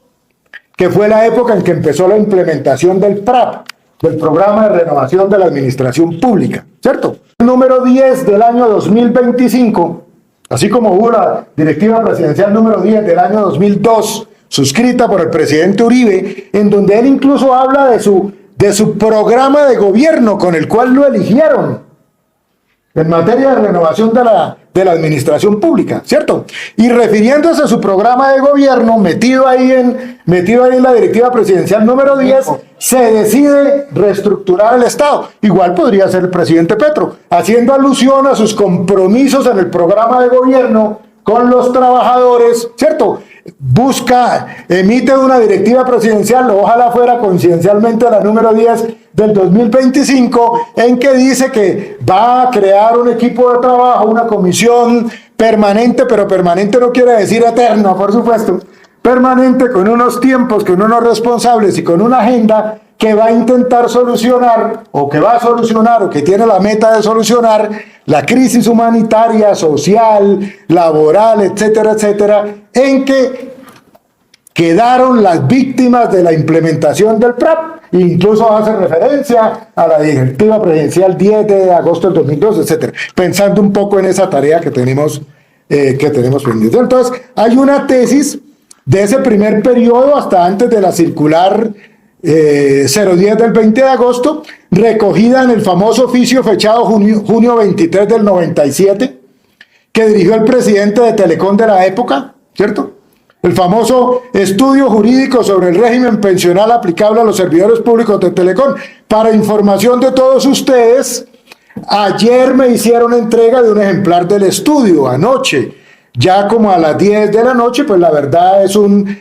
que fue la época en que empezó la implementación del PRAP, del Programa de Renovación de la Administración Pública, ¿cierto? El número 10 del año 2025, así como hubo la Directiva Presidencial número 10 del año 2002, suscrita por el presidente Uribe, en donde él incluso habla de su programa de gobierno con el cual lo eligieron, en materia de renovación de la administración pública, ¿cierto? Y refiriéndose a su programa de gobierno, metido ahí en la directiva presidencial número 10, se decide reestructurar el Estado. Igual podría ser el presidente Petro, haciendo alusión a sus compromisos en el programa de gobierno con los trabajadores, ¿cierto? Emite una directiva presidencial, ojalá fuera coincidencialmente la número 10 del 2025, en que dice que va a crear un equipo de trabajo, una comisión permanente, pero permanente no quiere decir eterna, por supuesto, permanente con unos tiempos, con unos responsables y con una agenda que va a intentar solucionar, o que va a solucionar, o que tiene la meta de solucionar la crisis humanitaria, social, laboral, etcétera, etcétera, en que quedaron las víctimas de la implementación del PRAP, incluso hace referencia a la directiva presidencial 10 de agosto del 2012, etcétera, pensando un poco en esa tarea que tenemos pendiente. Entonces, hay una tesis de ese primer periodo hasta antes de la circular 010 del 20 de agosto, recogida en el famoso oficio fechado junio 23 del 97, que dirigió el presidente de Telecom de la época, ¿cierto? El famoso estudio jurídico sobre el régimen pensional aplicable a los servidores públicos de Telecom. Para información de todos ustedes, ayer me hicieron entrega de un ejemplar del estudio, anoche, ya como a las 10 de la noche, pues la verdad es un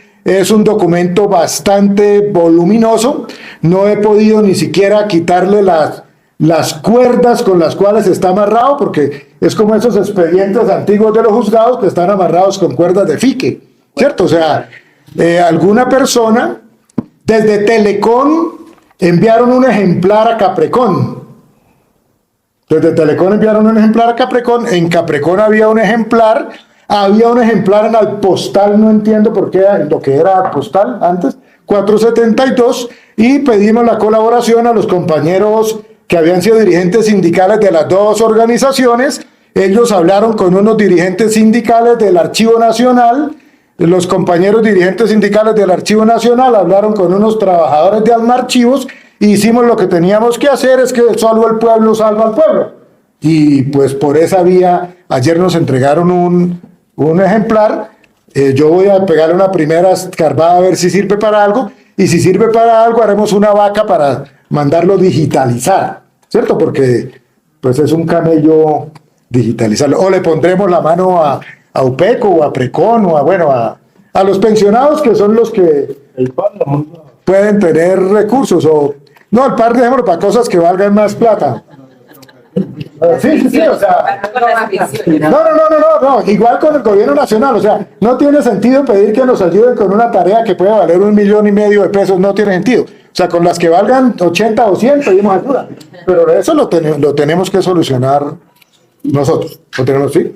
documento bastante voluminoso. No he podido ni siquiera quitarle las cuerdas con las cuales está amarrado, porque es como esos expedientes antiguos de los juzgados que están amarrados con cuerdas de fique, ¿cierto? O sea, alguna persona desde Telecom enviaron un ejemplar a Caprecón. Desde Telecom enviaron un ejemplar a Caprecón. En Caprecón había un ejemplar en Alpostal, no entiendo por qué, lo que era Alpostal antes, 472, y pedimos la colaboración a los compañeros que habían sido dirigentes sindicales de las dos organizaciones. Ellos hablaron con unos dirigentes sindicales del Archivo Nacional, los compañeros dirigentes sindicales del Archivo Nacional hablaron con unos trabajadores de Almarchivos, y hicimos lo que teníamos que hacer, es que solo el pueblo salva al pueblo. Y pues por esa vía, ayer nos entregaron un ejemplar. Yo voy a pegarle una primera escarbada a ver si sirve para algo, y si sirve para algo haremos una vaca para mandarlo digitalizar, ¿cierto? Porque pues es un camello digitalizarlo, o le pondremos la mano a UPECO o a Precon o a los pensionados, que son los que pueden tener recursos, o no, el par dejémoslo para cosas que valgan más plata. Sí, o sea, no, igual con el gobierno nacional, o sea, no tiene sentido pedir que nos ayuden con una tarea que puede valer 1,5 millones de pesos, no tiene sentido. O sea, con las que valgan 80 o 100 pedimos ayuda, pero eso lo tenemos que solucionar nosotros, ¿lo tenemos? Sí.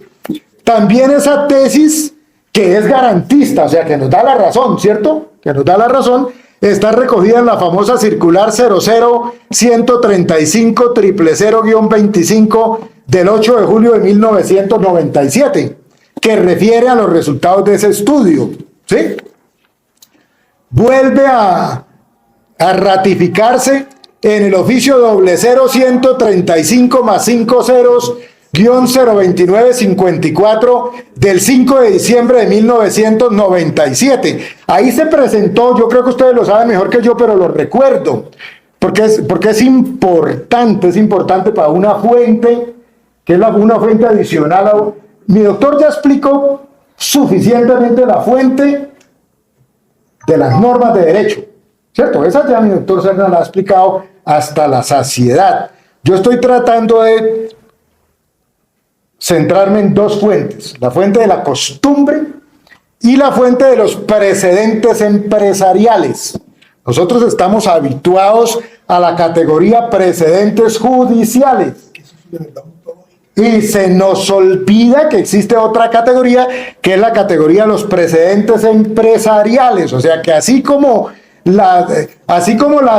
También esa tesis que es garantista, o sea, que nos da la razón, ¿cierto? Que nos da la razón, está recogida en la famosa circular 00-135-000-25 del 8 de julio de 1997, que refiere a los resultados de ese estudio, ¿sí? Vuelve a ratificarse en el oficio 00-135 más 5 ceros _02954 del 5 de diciembre de 1997. Ahí se presentó, yo creo que ustedes lo saben mejor que yo, pero lo recuerdo, porque es importante para una fuente, que es una fuente adicional. Mi doctor ya explicó suficientemente la fuente de las normas de derecho, ¿cierto? Esa ya mi doctor Serna la ha explicado hasta la saciedad. Yo estoy tratando de centrarme en dos fuentes: la fuente de la costumbre y la fuente de los precedentes empresariales. Nosotros estamos habituados a la categoría precedentes judiciales y se nos olvida que existe otra categoría, que es la categoría de los precedentes empresariales. O sea que así como la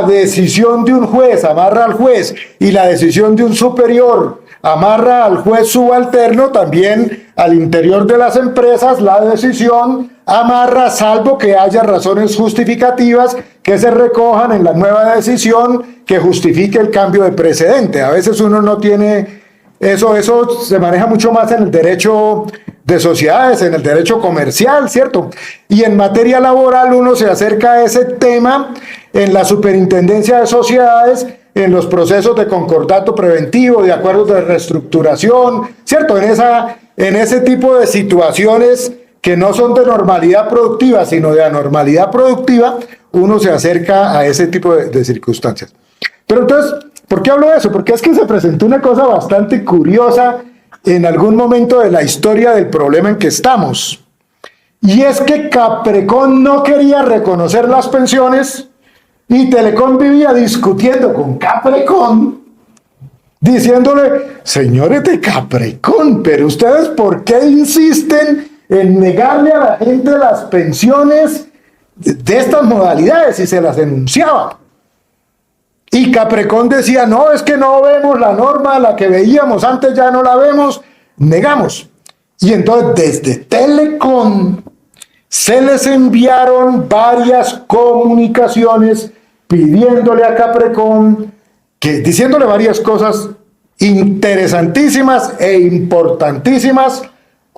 decisión de un juez amarra al juez y la decisión de un superior amarra al juez subalterno, también al interior de las empresas la decisión amarra, salvo que haya razones justificativas que se recojan en la nueva decisión que justifique el cambio de precedente. A veces uno no tiene Eso se maneja mucho más en el derecho de sociedades, en el derecho comercial, ¿cierto? Y en materia laboral uno se acerca a ese tema en la superintendencia de sociedades, en los procesos de concordato preventivo, de acuerdos de reestructuración, ¿cierto? En ese tipo de situaciones que no son de normalidad productiva, sino de anormalidad productiva, uno se acerca a ese tipo de circunstancias. Pero entonces, ¿por qué hablo de eso? Porque es que se presentó una cosa bastante curiosa en algún momento de la historia del problema en que estamos. Y es que Caprecon no quería reconocer las pensiones y Telecom vivía discutiendo con Caprecon, diciéndole, señores de Caprecon, pero ustedes ¿por qué insisten en negarle a la gente las pensiones de estas modalidades? Y se las denunciaba. Y Caprecon decía, no, es que no vemos la norma, la que veíamos antes ya no la vemos, negamos. Y entonces desde Telecom se les enviaron varias comunicaciones pidiéndole a Caprecon, diciéndole varias cosas interesantísimas e importantísimas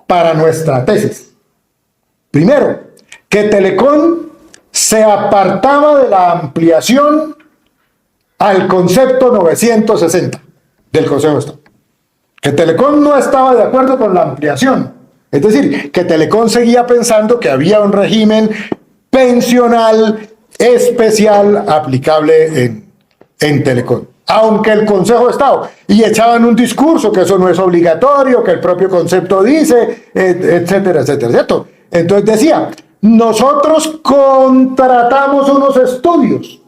para nuestra tesis. Primero, que Telecom se apartaba de la ampliación al concepto 960 del Consejo de Estado. Que Telecom no estaba de acuerdo con la ampliación. Es decir, que Telecom seguía pensando que había un régimen pensional especial aplicable en Telecom. Aunque el Consejo de Estado, y echaban un discurso que eso no es obligatorio, que el propio concepto dice, etcétera, etcétera, ¿cierto? Entonces decía, nosotros contratamos unos estudios.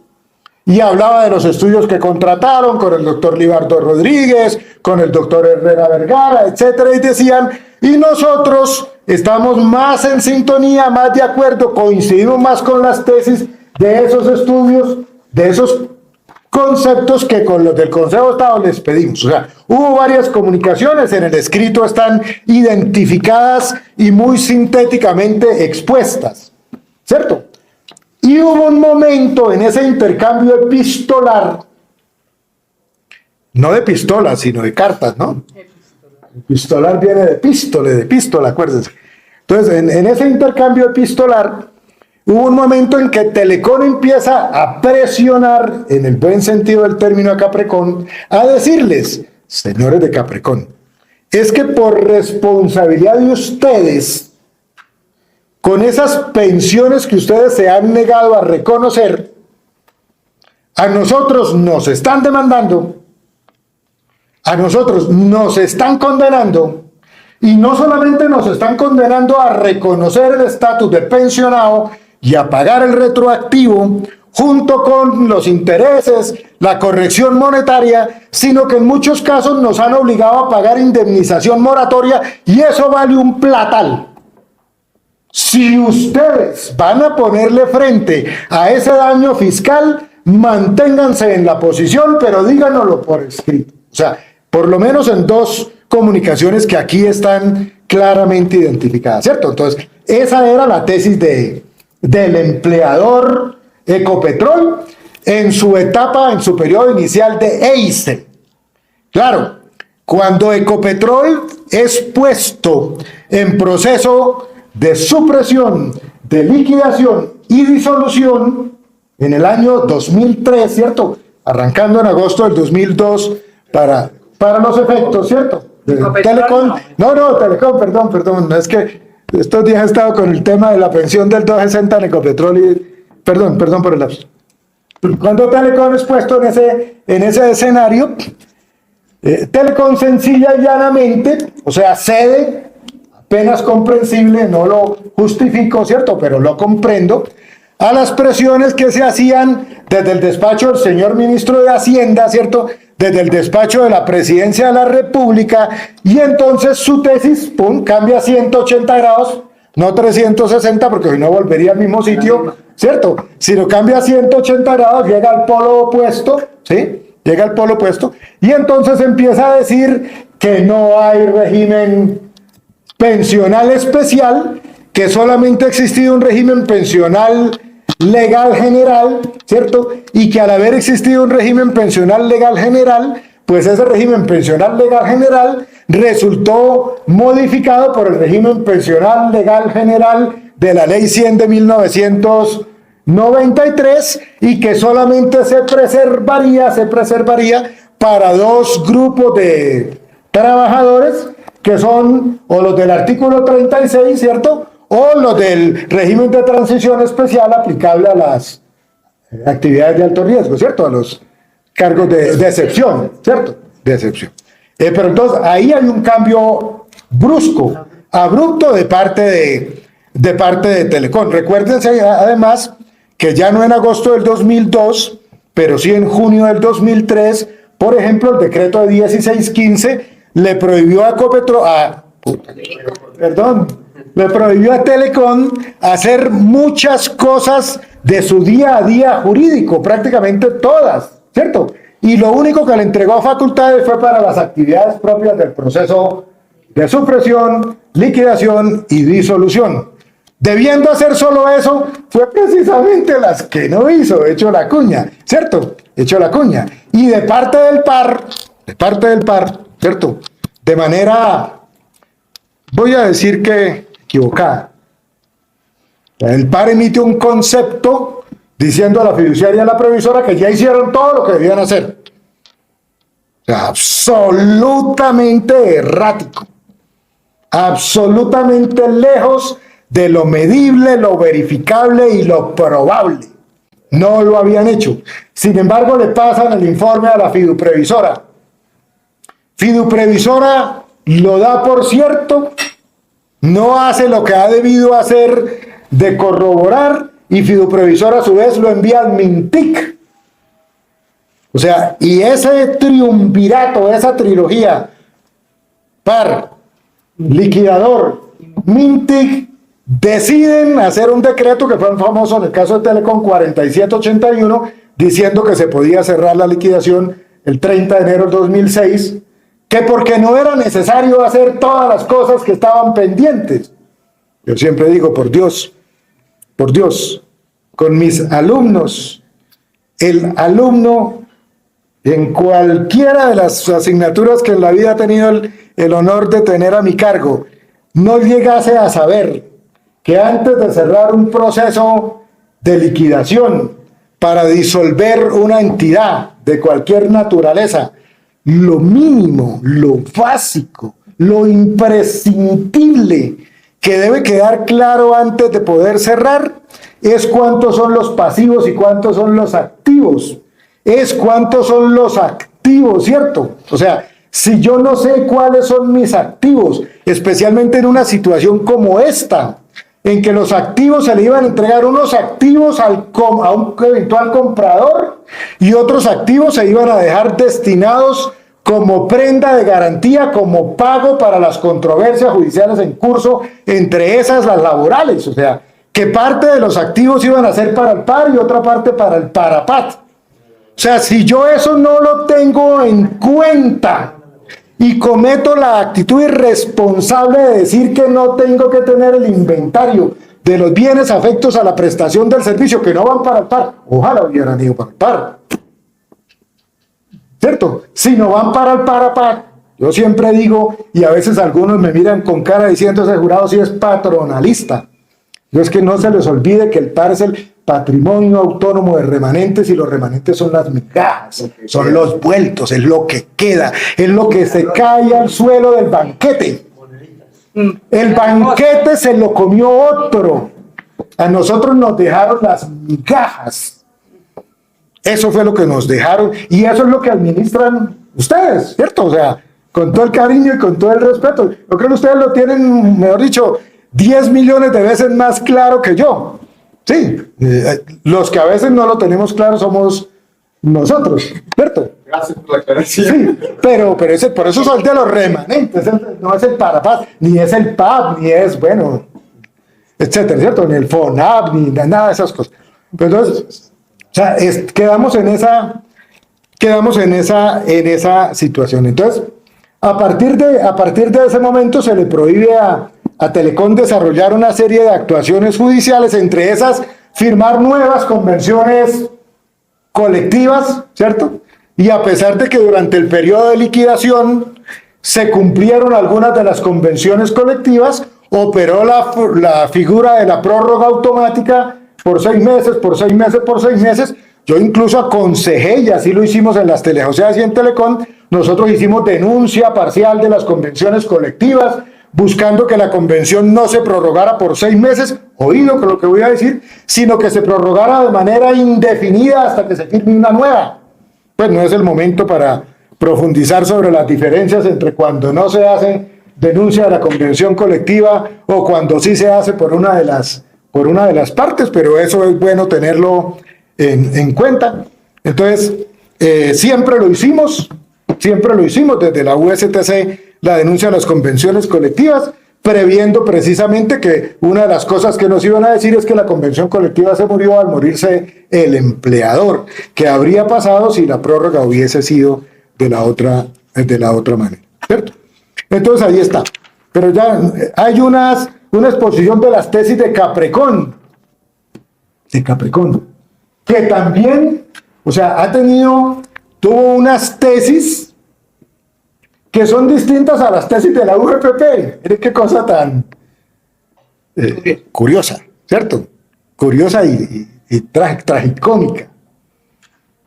Y hablaba de los estudios que contrataron con el doctor Libardo Rodríguez, con el doctor Herrera Vergara, etcétera, y decían, y nosotros estamos más en sintonía, más de acuerdo, coincidimos más con las tesis de esos estudios, de esos conceptos que con los del Consejo de Estado les pedimos. O sea, hubo varias comunicaciones, en el escrito están identificadas y muy sintéticamente expuestas, ¿cierto? Y hubo un momento en ese intercambio epistolar, no de pistolas, sino de cartas, ¿no? Epistolar viene de pistola, acuérdense. Entonces, en ese intercambio epistolar, hubo un momento en que Telecom empieza a presionar, en el buen sentido del término, a Caprecon, a decirles, señores de Caprecon, es que por responsabilidad de ustedes, con esas pensiones que ustedes se han negado a reconocer, a nosotros nos están demandando, a nosotros nos están condenando, y no solamente nos están condenando a reconocer el estatus de pensionado y a pagar el retroactivo, junto con los intereses, la corrección monetaria, sino que en muchos casos nos han obligado a pagar indemnización moratoria, y eso vale un platal. Si ustedes van a ponerle frente a ese daño fiscal, manténganse en la posición, pero díganoslo por escrito. O sea, por lo menos en dos comunicaciones que aquí están claramente identificadas, ¿cierto? Entonces, esa era la tesis del empleador Ecopetrol en su etapa, en su periodo inicial de EICE. Claro, cuando Ecopetrol es puesto en proceso de supresión, de liquidación y disolución en el año 2003, ¿cierto? Arrancando en agosto del 2002 para los efectos, ¿cierto? Telecom, Telecom, perdón, es que estos días he estado con el tema de la pensión del 260 en Ecopetrol y, perdón por el lapso. Cuando Telecom es puesto en ese escenario, Telecom sencilla y llanamente, o sea, cede, apenas comprensible, no lo justifico, ¿cierto? Pero lo comprendo, a las presiones que se hacían desde el despacho del señor ministro de Hacienda, ¿cierto? Desde el despacho de la Presidencia de la República, y entonces su tesis, pum, cambia 180 grados, no 360, porque si no volvería al mismo sitio, ¿cierto? Si lo cambia 180 grados, llega al polo opuesto, ¿sí? Llega al polo opuesto, y entonces empieza a decir que no hay régimen pensional especial, que solamente ha existido un régimen pensional legal general, ¿cierto? Y que al haber existido un régimen pensional legal general, pues ese régimen pensional legal general resultó modificado por el régimen pensional legal general de la Ley 100 de 1993 y que solamente se preservaría para dos grupos de trabajadores que son o los del artículo 36, ¿cierto? O los del régimen de transición especial aplicable a las actividades de alto riesgo, ¿cierto? A los cargos de excepción, ¿cierto? De excepción. Pero entonces ahí hay un cambio brusco, abrupto de parte de Telecom. Recuérdense además que ya no en agosto del 2002, pero sí en junio del 2003, por ejemplo, el decreto de 1615 le prohibió le prohibió a Telecom hacer muchas cosas de su día a día jurídico, prácticamente todas, ¿cierto? Y lo único que le entregó facultades fue para las actividades propias del proceso de supresión, liquidación y disolución. Debiendo hacer solo eso, fue precisamente las que no hizo, hecho la cuña, ¿cierto? Hecho la cuña. Y de parte del par, ¿cierto? De manera, voy a decir que equivocada. El par emite un concepto diciendo a la fiduciaria y a la previsora que ya hicieron todo lo que debían hacer. O sea, absolutamente errático. Absolutamente lejos de lo medible, lo verificable y lo probable. No lo habían hecho. Sin embargo, le pasan el informe a la fiduprevisora. Fiduprevisora lo da por cierto, no hace lo que ha debido hacer de corroborar y fiduprevisora a su vez lo envía al MINTIC. O sea, y ese triunvirato, esa trilogía, par, liquidador, MINTIC, deciden hacer un decreto que fue famoso en el caso de Telecom 4781, diciendo que se podía cerrar la liquidación el 30 de enero del 2006, que porque no era necesario hacer todas las cosas que estaban pendientes. Yo siempre digo, por Dios, con mis alumnos, el alumno en cualquiera de las asignaturas que en la vida ha tenido el honor de tener a mi cargo, no llegase a saber que antes de cerrar un proceso de liquidación para disolver una entidad de cualquier naturaleza, lo mínimo, lo básico, lo imprescindible que debe quedar claro antes de poder cerrar es cuántos son los pasivos y cuántos son los activos. Es cuántos son los activos, ¿cierto? O sea, si yo no sé cuáles son mis activos, especialmente en una situación como esta, en que los activos se le iban a entregar unos activos a un eventual comprador y otros activos se iban a dejar destinados como prenda de garantía, como pago para las controversias judiciales en curso, entre esas las laborales. O sea, que parte de los activos iban a ser para el par y otra parte para el parapat. O sea, si yo eso no lo tengo en cuenta y cometo la actitud irresponsable de decir que no tengo que tener el inventario de los bienes afectos a la prestación del servicio que no van para el par, ojalá hubieran ido para el par, ¿cierto? Si no van para el parapat, yo siempre digo, y a veces algunos me miran con cara diciendo ese jurado sí es patronalista. Yo es que no se les olvide que el par es el patrimonio autónomo de remanentes y los remanentes son las migajas, son los vueltos, es lo que queda, es lo que se cae al suelo del banquete. El banquete se lo comió otro, a nosotros nos dejaron las migajas. Eso fue lo que nos dejaron y eso es lo que administran ustedes, ¿cierto? O sea, con todo el cariño y con todo el respeto. Yo creo que ustedes lo tienen, mejor dicho, 10 millones de veces más claro que yo. Sí, los que a veces no lo tenemos claro somos nosotros, ¿cierto? Gracias por la aclaración. Sí, pero por eso son de los remanentes, no es el parapat, ni es el PAP, ni es, bueno, etcétera, ¿cierto? Ni el FONAP, ni nada de esas cosas. Pero entonces, o sea, quedamos en esa situación. Entonces, a partir de ese momento se le prohíbe a Telecom desarrollar una serie de actuaciones judiciales, entre esas firmar nuevas convenciones colectivas, ¿cierto? y a pesar de que durante el periodo de liquidación se cumplieron algunas de las convenciones colectivas, operó la figura de la prórroga automática por 6 meses, por 6 meses, por 6 meses. Yo incluso aconsejé, y así lo hicimos en las Telejoseas y en Telecom, nosotros hicimos denuncia parcial de las convenciones colectivas, buscando que la convención no se prorrogara por 6 meses, oído con lo que voy a decir, sino que se prorrogara de manera indefinida hasta que se firme una nueva. Pues no es el momento para profundizar sobre las diferencias entre cuando no se hace denuncia de la convención colectiva o cuando sí se hace por una de las partes, pero eso es bueno tenerlo en cuenta. Entonces, siempre lo hicimos desde la USTC, la denuncia de las convenciones colectivas, previendo precisamente que una de las cosas que nos iban a decir es que la convención colectiva se murió al morirse el empleador. ¿Qué habría pasado si la prórroga hubiese sido de la otra manera? ¿Cierto? Entonces ahí está. Pero ya hay una exposición de las tesis de Caprecón, que también, o sea, tuvo unas tesis que son distintas a las tesis de la UGPP. Miren qué cosa tan curiosa, ¿cierto? Curiosa y tragicómica.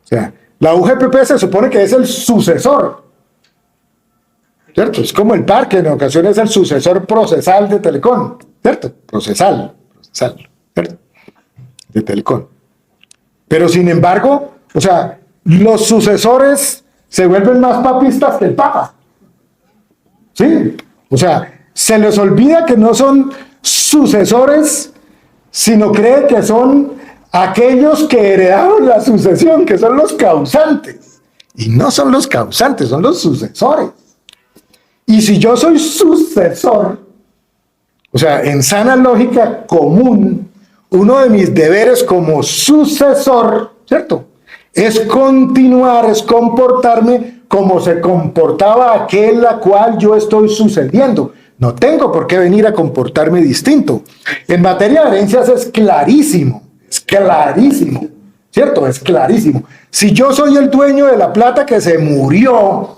O sea, la UGPP se supone que es el sucesor, ¿cierto? Es como el parque, en ocasiones es el sucesor procesal de Telecom, ¿cierto? Procesal, ¿cierto? De Telecom. Pero sin embargo, o sea, los sucesores se vuelven más papistas que el Papa. ¿Sí? O sea, se les olvida que no son sucesores, sino cree que son aquellos que heredaron la sucesión, que son los causantes. Y no son los causantes, son los sucesores. Y si yo soy sucesor, o sea, en sana lógica común, uno de mis deberes como sucesor, ¿cierto?, es continuar, es comportarme como se comportaba aquel a cual yo estoy sucediendo. No tengo por qué venir a comportarme distinto. En materia de herencias es clarísimo, ¿cierto? Es clarísimo. Si yo soy el dueño de la plata que se murió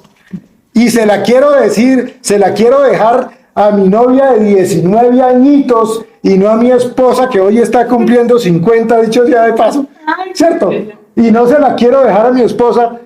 y se la quiero dejar a mi novia de 19 añitos y no a mi esposa que hoy está cumpliendo 50, dicho sea de paso, ¿cierto? Y no se la quiero dejar a mi esposa,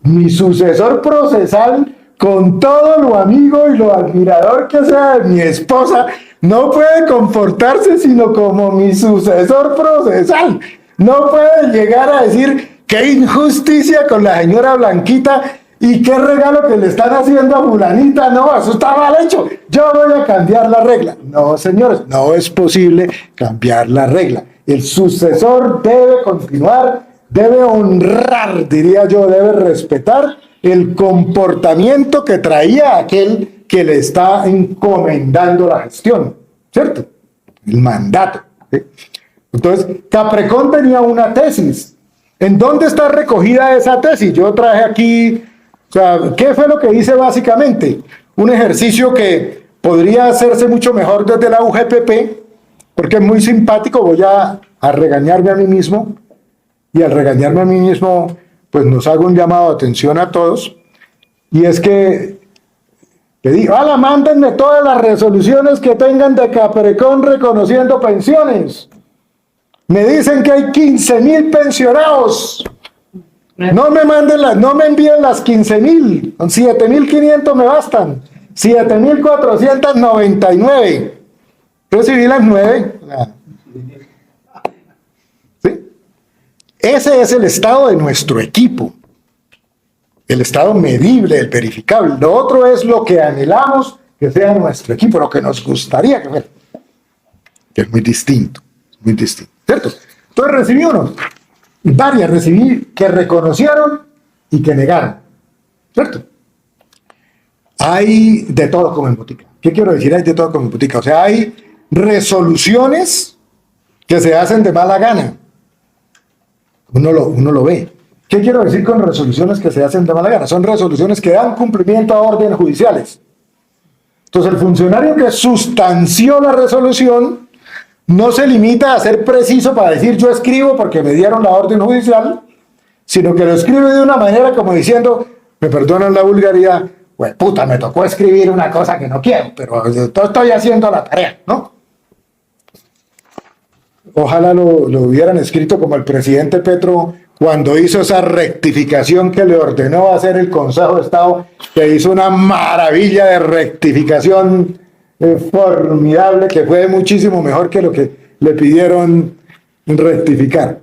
mi sucesor procesal, con todo lo amigo y lo admirador que sea de mi esposa, no puede comportarse sino como mi sucesor procesal. No puede llegar a decir qué injusticia con la señora Blanquita y qué regalo que le están haciendo a fulanita. No, eso está mal hecho. Yo voy a cambiar la regla. No, señores, no es posible cambiar la regla. El sucesor debe continuar, debe honrar, diría yo, debe respetar el comportamiento que traía aquel que le está encomendando la gestión, ¿cierto? El mandato, ¿sí? Entonces, Caprecón tenía una tesis. ¿En dónde está recogida esa tesis? Yo traje aquí, o sea, ¿qué fue lo que hice básicamente? Un ejercicio que podría hacerse mucho mejor desde la UGPP, porque es muy simpático, voy a regañarme a mí mismo, y al regañarme a mí mismo, pues nos hago un llamado de atención a todos, y es que digo, mándenme todas las resoluciones que tengan de Caprecón reconociendo pensiones. Me dicen que hay 15.000 pensionados. No me envíen las 15.000, con 7.500 me bastan. 7.499. Recibí las 9. ¿Sí? Ese es el estado de nuestro equipo. El estado medible, el verificable. Lo otro es lo que anhelamos que sea nuestro equipo, lo que nos gustaría que fuera. Que es muy distinto, ¿cierto? Entonces recibí varias recibí que reconocieron y que negaron, ¿cierto? Hay de todo como en botica. ¿Qué quiero decir? Hay de todo como en botica. O sea, hay resoluciones que se hacen de mala gana. Uno lo ve. ¿Qué quiero decir con resoluciones que se hacen de mala gana? Son resoluciones que dan cumplimiento a órdenes judiciales. Entonces, el funcionario que sustanció la resolución no se limita a ser preciso para decir yo escribo porque me dieron la orden judicial, sino que lo escribe de una manera como diciendo, me perdonan la vulgaridad, pues puta, me tocó escribir una cosa que no quiero, pero estoy haciendo la tarea, ¿no? Ojalá lo hubieran escrito como el presidente Petro cuando hizo esa rectificación que le ordenó hacer el Consejo de Estado, que hizo una maravilla de rectificación formidable, que fue muchísimo mejor que lo que le pidieron rectificar.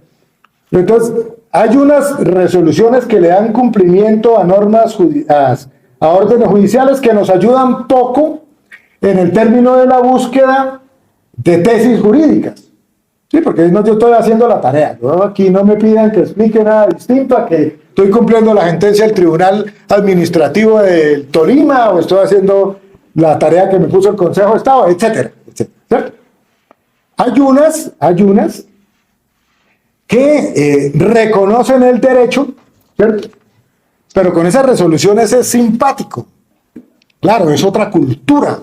Entonces, hay unas resoluciones que le dan cumplimiento a normas, a órdenes judiciales que nos ayudan poco en el término de la búsqueda de tesis jurídicas. Sí, porque no, yo estoy haciendo la tarea. Yo aquí no me pidan que explique nada distinto a que estoy cumpliendo la sentencia del Tribunal Administrativo del Tolima o estoy haciendo la tarea que me puso el Consejo de Estado, etcétera, etcétera, ¿cierto? Hay unas que reconocen el derecho, ¿cierto? Pero con esas resoluciones es simpático. Claro, es otra cultura.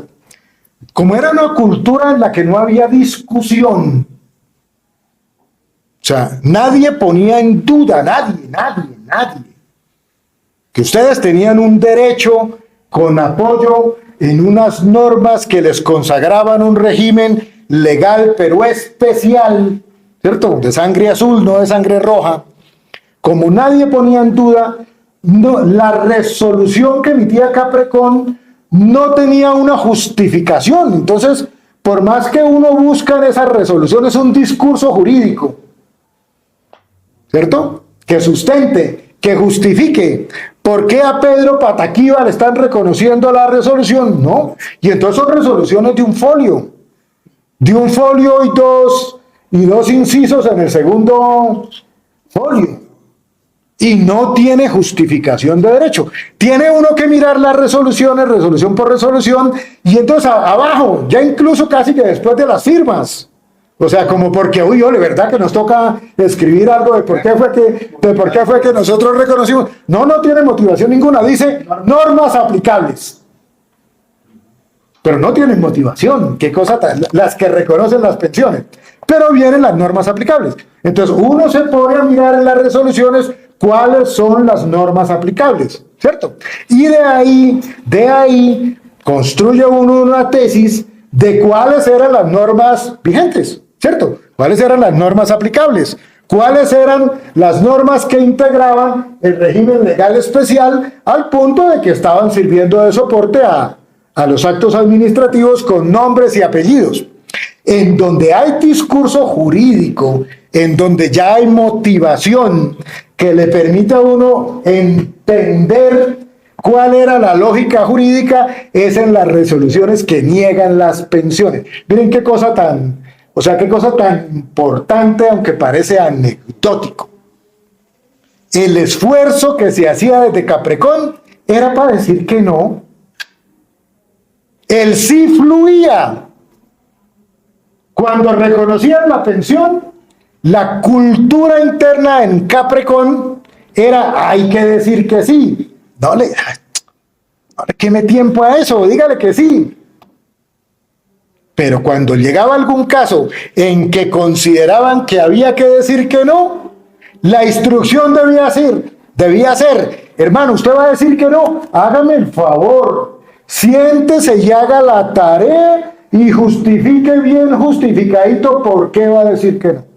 Como era una cultura en la que no había discusión, o sea, nadie ponía en duda, nadie, que ustedes tenían un derecho con apoyo en unas normas que les consagraban un régimen legal, pero especial, ¿cierto? De sangre azul, no de sangre roja. Como nadie ponía en duda, no, la resolución que emitía Caprecón no tenía una justificación. Entonces, por más que uno busca en esas resoluciones un discurso jurídico, ¿cierto? Que sustente, que justifique. ¿Por qué a Pedro Pataquiva le están reconociendo la resolución? No. Y entonces son resoluciones de un folio y dos incisos en el segundo folio. Y no tiene justificación de derecho. Tiene uno que mirar las resoluciones, resolución por resolución, y entonces abajo, ya incluso casi que después de las firmas. O sea, como porque, uy, de verdad que nos toca escribir algo de por qué fue que nosotros reconocimos. No tiene motivación ninguna. Dice normas aplicables. Pero no tienen motivación. ¿Qué cosa las que reconocen las pensiones? Pero vienen las normas aplicables. Entonces, uno se pone a mirar en las resoluciones cuáles son las normas aplicables, ¿cierto? Y de ahí construye uno una tesis de cuáles eran las normas vigentes, ¿cierto? ¿Cuáles eran las normas aplicables? ¿Cuáles eran las normas que integraban el régimen legal especial al punto de que estaban sirviendo de soporte a los actos administrativos con nombres y apellidos? En donde hay discurso jurídico, en donde ya hay motivación que le permite a uno entender cuál era la lógica jurídica, es en las resoluciones que niegan las pensiones. Miren qué cosa tan importante, aunque parece anecdótico. El esfuerzo que se hacía desde Caprecón era para decir que no. El sí fluía. Cuando reconocían la pensión, la cultura interna en Caprecón era, hay que decir que sí. No le queme tiempo a eso, dígale que sí. Pero cuando llegaba algún caso en que consideraban que había que decir que no, la instrucción debía ser, hermano, usted va a decir que no, hágame el favor, siéntese y haga la tarea y justifique bien justificadito por qué va a decir que no.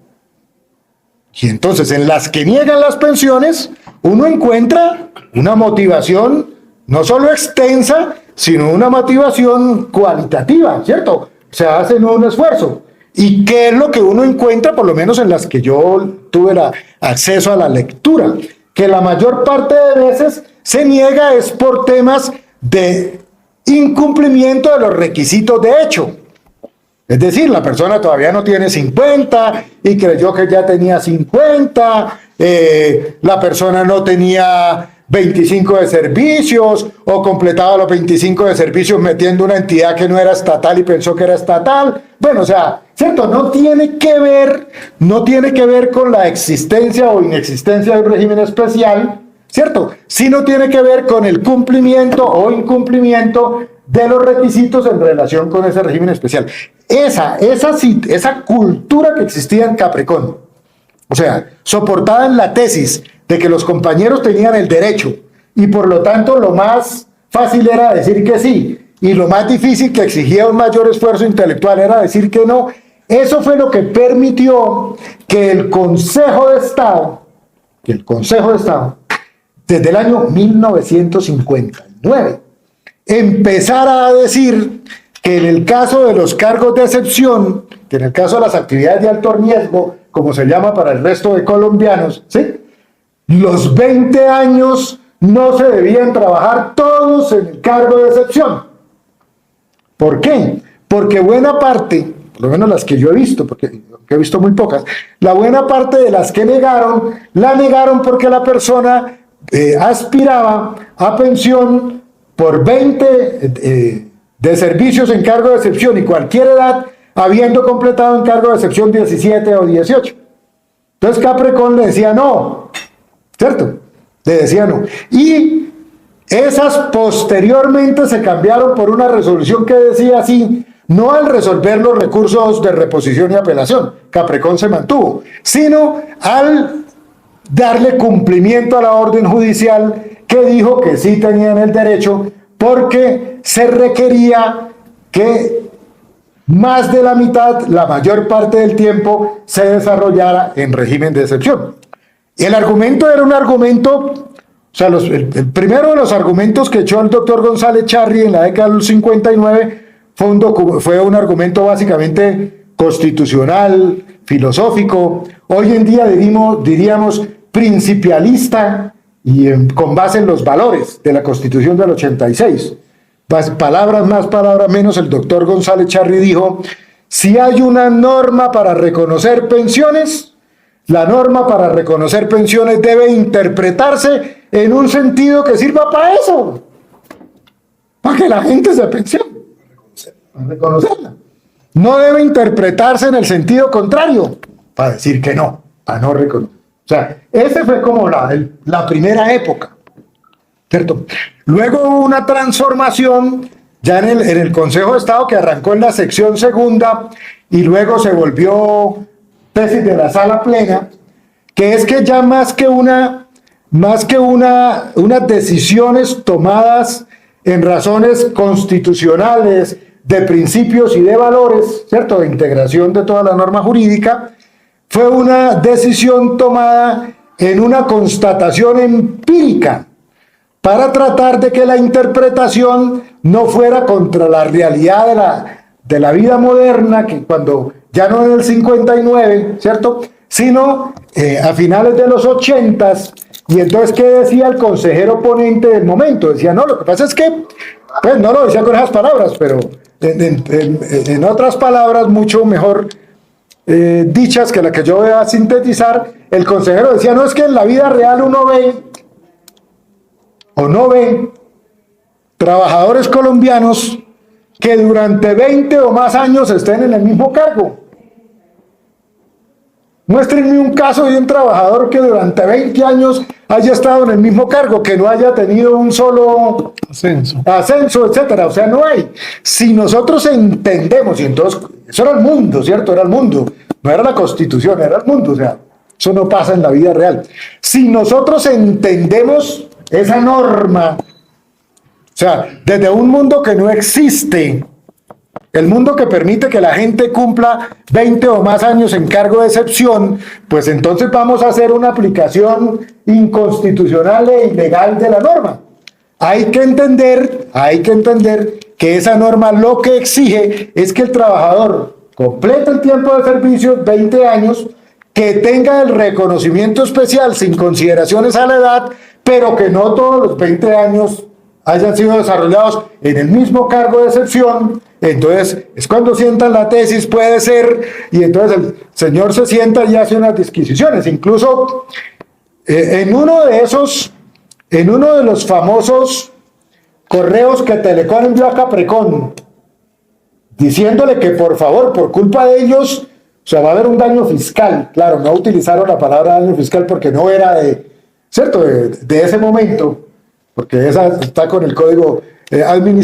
Y entonces en las que niegan las pensiones, uno encuentra una motivación no solo extensa, sino una motivación cualitativa, ¿cierto? Se hacen un esfuerzo. ¿Y qué es lo que uno encuentra, por lo menos en las que yo tuve acceso a la lectura? Que la mayor parte de veces se niega es por temas de incumplimiento de los requisitos de hecho. Es decir, la persona todavía no tiene 50 y creyó que ya tenía 50, la persona no tenía 25 de servicios o completaba los 25 de servicios metiendo una entidad que no era estatal y pensó que era estatal. Bueno, o sea, ¿cierto? No tiene que ver con la existencia o inexistencia del régimen especial, ¿cierto? Sino tiene que ver con el cumplimiento o incumplimiento de los requisitos en relación con ese régimen especial. Esa cultura que existía en Caprecón, o sea, soportada en la tesis de que los compañeros tenían el derecho y por lo tanto lo más fácil era decir que sí y lo más difícil, que exigía un mayor esfuerzo intelectual, era decir que no. Eso fue lo que permitió que el Consejo de Estado, desde el año 1959, empezara a decir que en el caso de los cargos de excepción, que en el caso de las actividades de alto riesgo, como se llama para el resto de colombianos, ¿sí?, los 20 años no se debían trabajar todos en el cargo de excepción. ¿Por qué? Porque buena parte, por lo menos las que yo he visto, porque he visto muy pocas, la buena parte de las que negaron, la negaron porque la persona aspiraba a pensión por 20 de servicios en cargo de excepción y cualquier edad, habiendo completado en cargo de excepción 17 o 18. Entonces Caprecón le decía no, ¿cierto? Le decía no. Y esas posteriormente se cambiaron por una resolución que decía así, no al resolver los recursos de reposición y apelación, Caprecón se mantuvo, sino al darle cumplimiento a la orden judicial que dijo que sí tenían el derecho porque se requería que más de la mitad, la mayor parte del tiempo, se desarrollara en régimen de excepción. Y el argumento era un argumento, o sea, el primero de los argumentos que echó el doctor González Charri en la década del 59 fue un argumento básicamente constitucional, filosófico, hoy en día diríamos principialista y con base en los valores de la Constitución del 86. Palabras más, palabras menos, el doctor González Charri dijo, si hay una norma para reconocer pensiones, la norma para reconocer pensiones debe interpretarse en un sentido que sirva para eso, para que la gente se pensione, para reconocerla. No debe interpretarse en el sentido contrario, para decir que no, para no reconocer. O sea, esa fue como la primera época, ¿cierto? Luego hubo una transformación ya en el Consejo de Estado que arrancó en la sección segunda y luego se volvió tesis de la sala plena, que es que ya más que unas decisiones tomadas en razones constitucionales, de principios y de valores, ¿cierto?, de integración de toda la norma jurídica, fue una decisión tomada en una constatación empírica para tratar de que la interpretación no fuera contra la realidad de la vida moderna, que cuando ya no en el 59, ¿cierto?, sino a finales de los 80s. Y entonces, ¿qué decía el consejero ponente del momento? Decía, no, lo que pasa es que, pues no lo decía con esas palabras, pero en otras palabras mucho mejor dichas que la que yo voy a sintetizar, el consejero decía, no, es que en la vida real uno ve o no ve trabajadores colombianos que durante 20 o más años estén en el mismo cargo. Muéstrenme un caso de un trabajador que durante 20 años haya estado en el mismo cargo, que no haya tenido un solo ascenso, etcétera. O sea, no hay. Si nosotros entendemos, y entonces, eso era el mundo, ¿cierto? Era el mundo, no era la Constitución, era el mundo, o sea, eso no pasa en la vida real. Si nosotros entendemos esa norma, o sea, desde un mundo que no existe, el mundo que permite que la gente cumpla 20 o más años en cargo de excepción, pues entonces vamos a hacer una aplicación inconstitucional e ilegal de la norma. Hay que entender que esa norma lo que exige es que el trabajador complete el tiempo de servicio, 20 años, que tenga el reconocimiento especial sin consideraciones a la edad, pero que no todos los 20 años hayan sido desarrollados en el mismo cargo de excepción. Entonces es cuando sientan la tesis, puede ser, y entonces el señor se sienta y hace unas disquisiciones. Incluso en uno de los famosos correos que Telecom envió a Caprecón, diciéndole que por favor, por culpa de ellos, o sea, va a haber un daño fiscal. Claro, no utilizaron la palabra daño fiscal porque no era ¿cierto?, de ese momento, porque esa está con el código administrativo.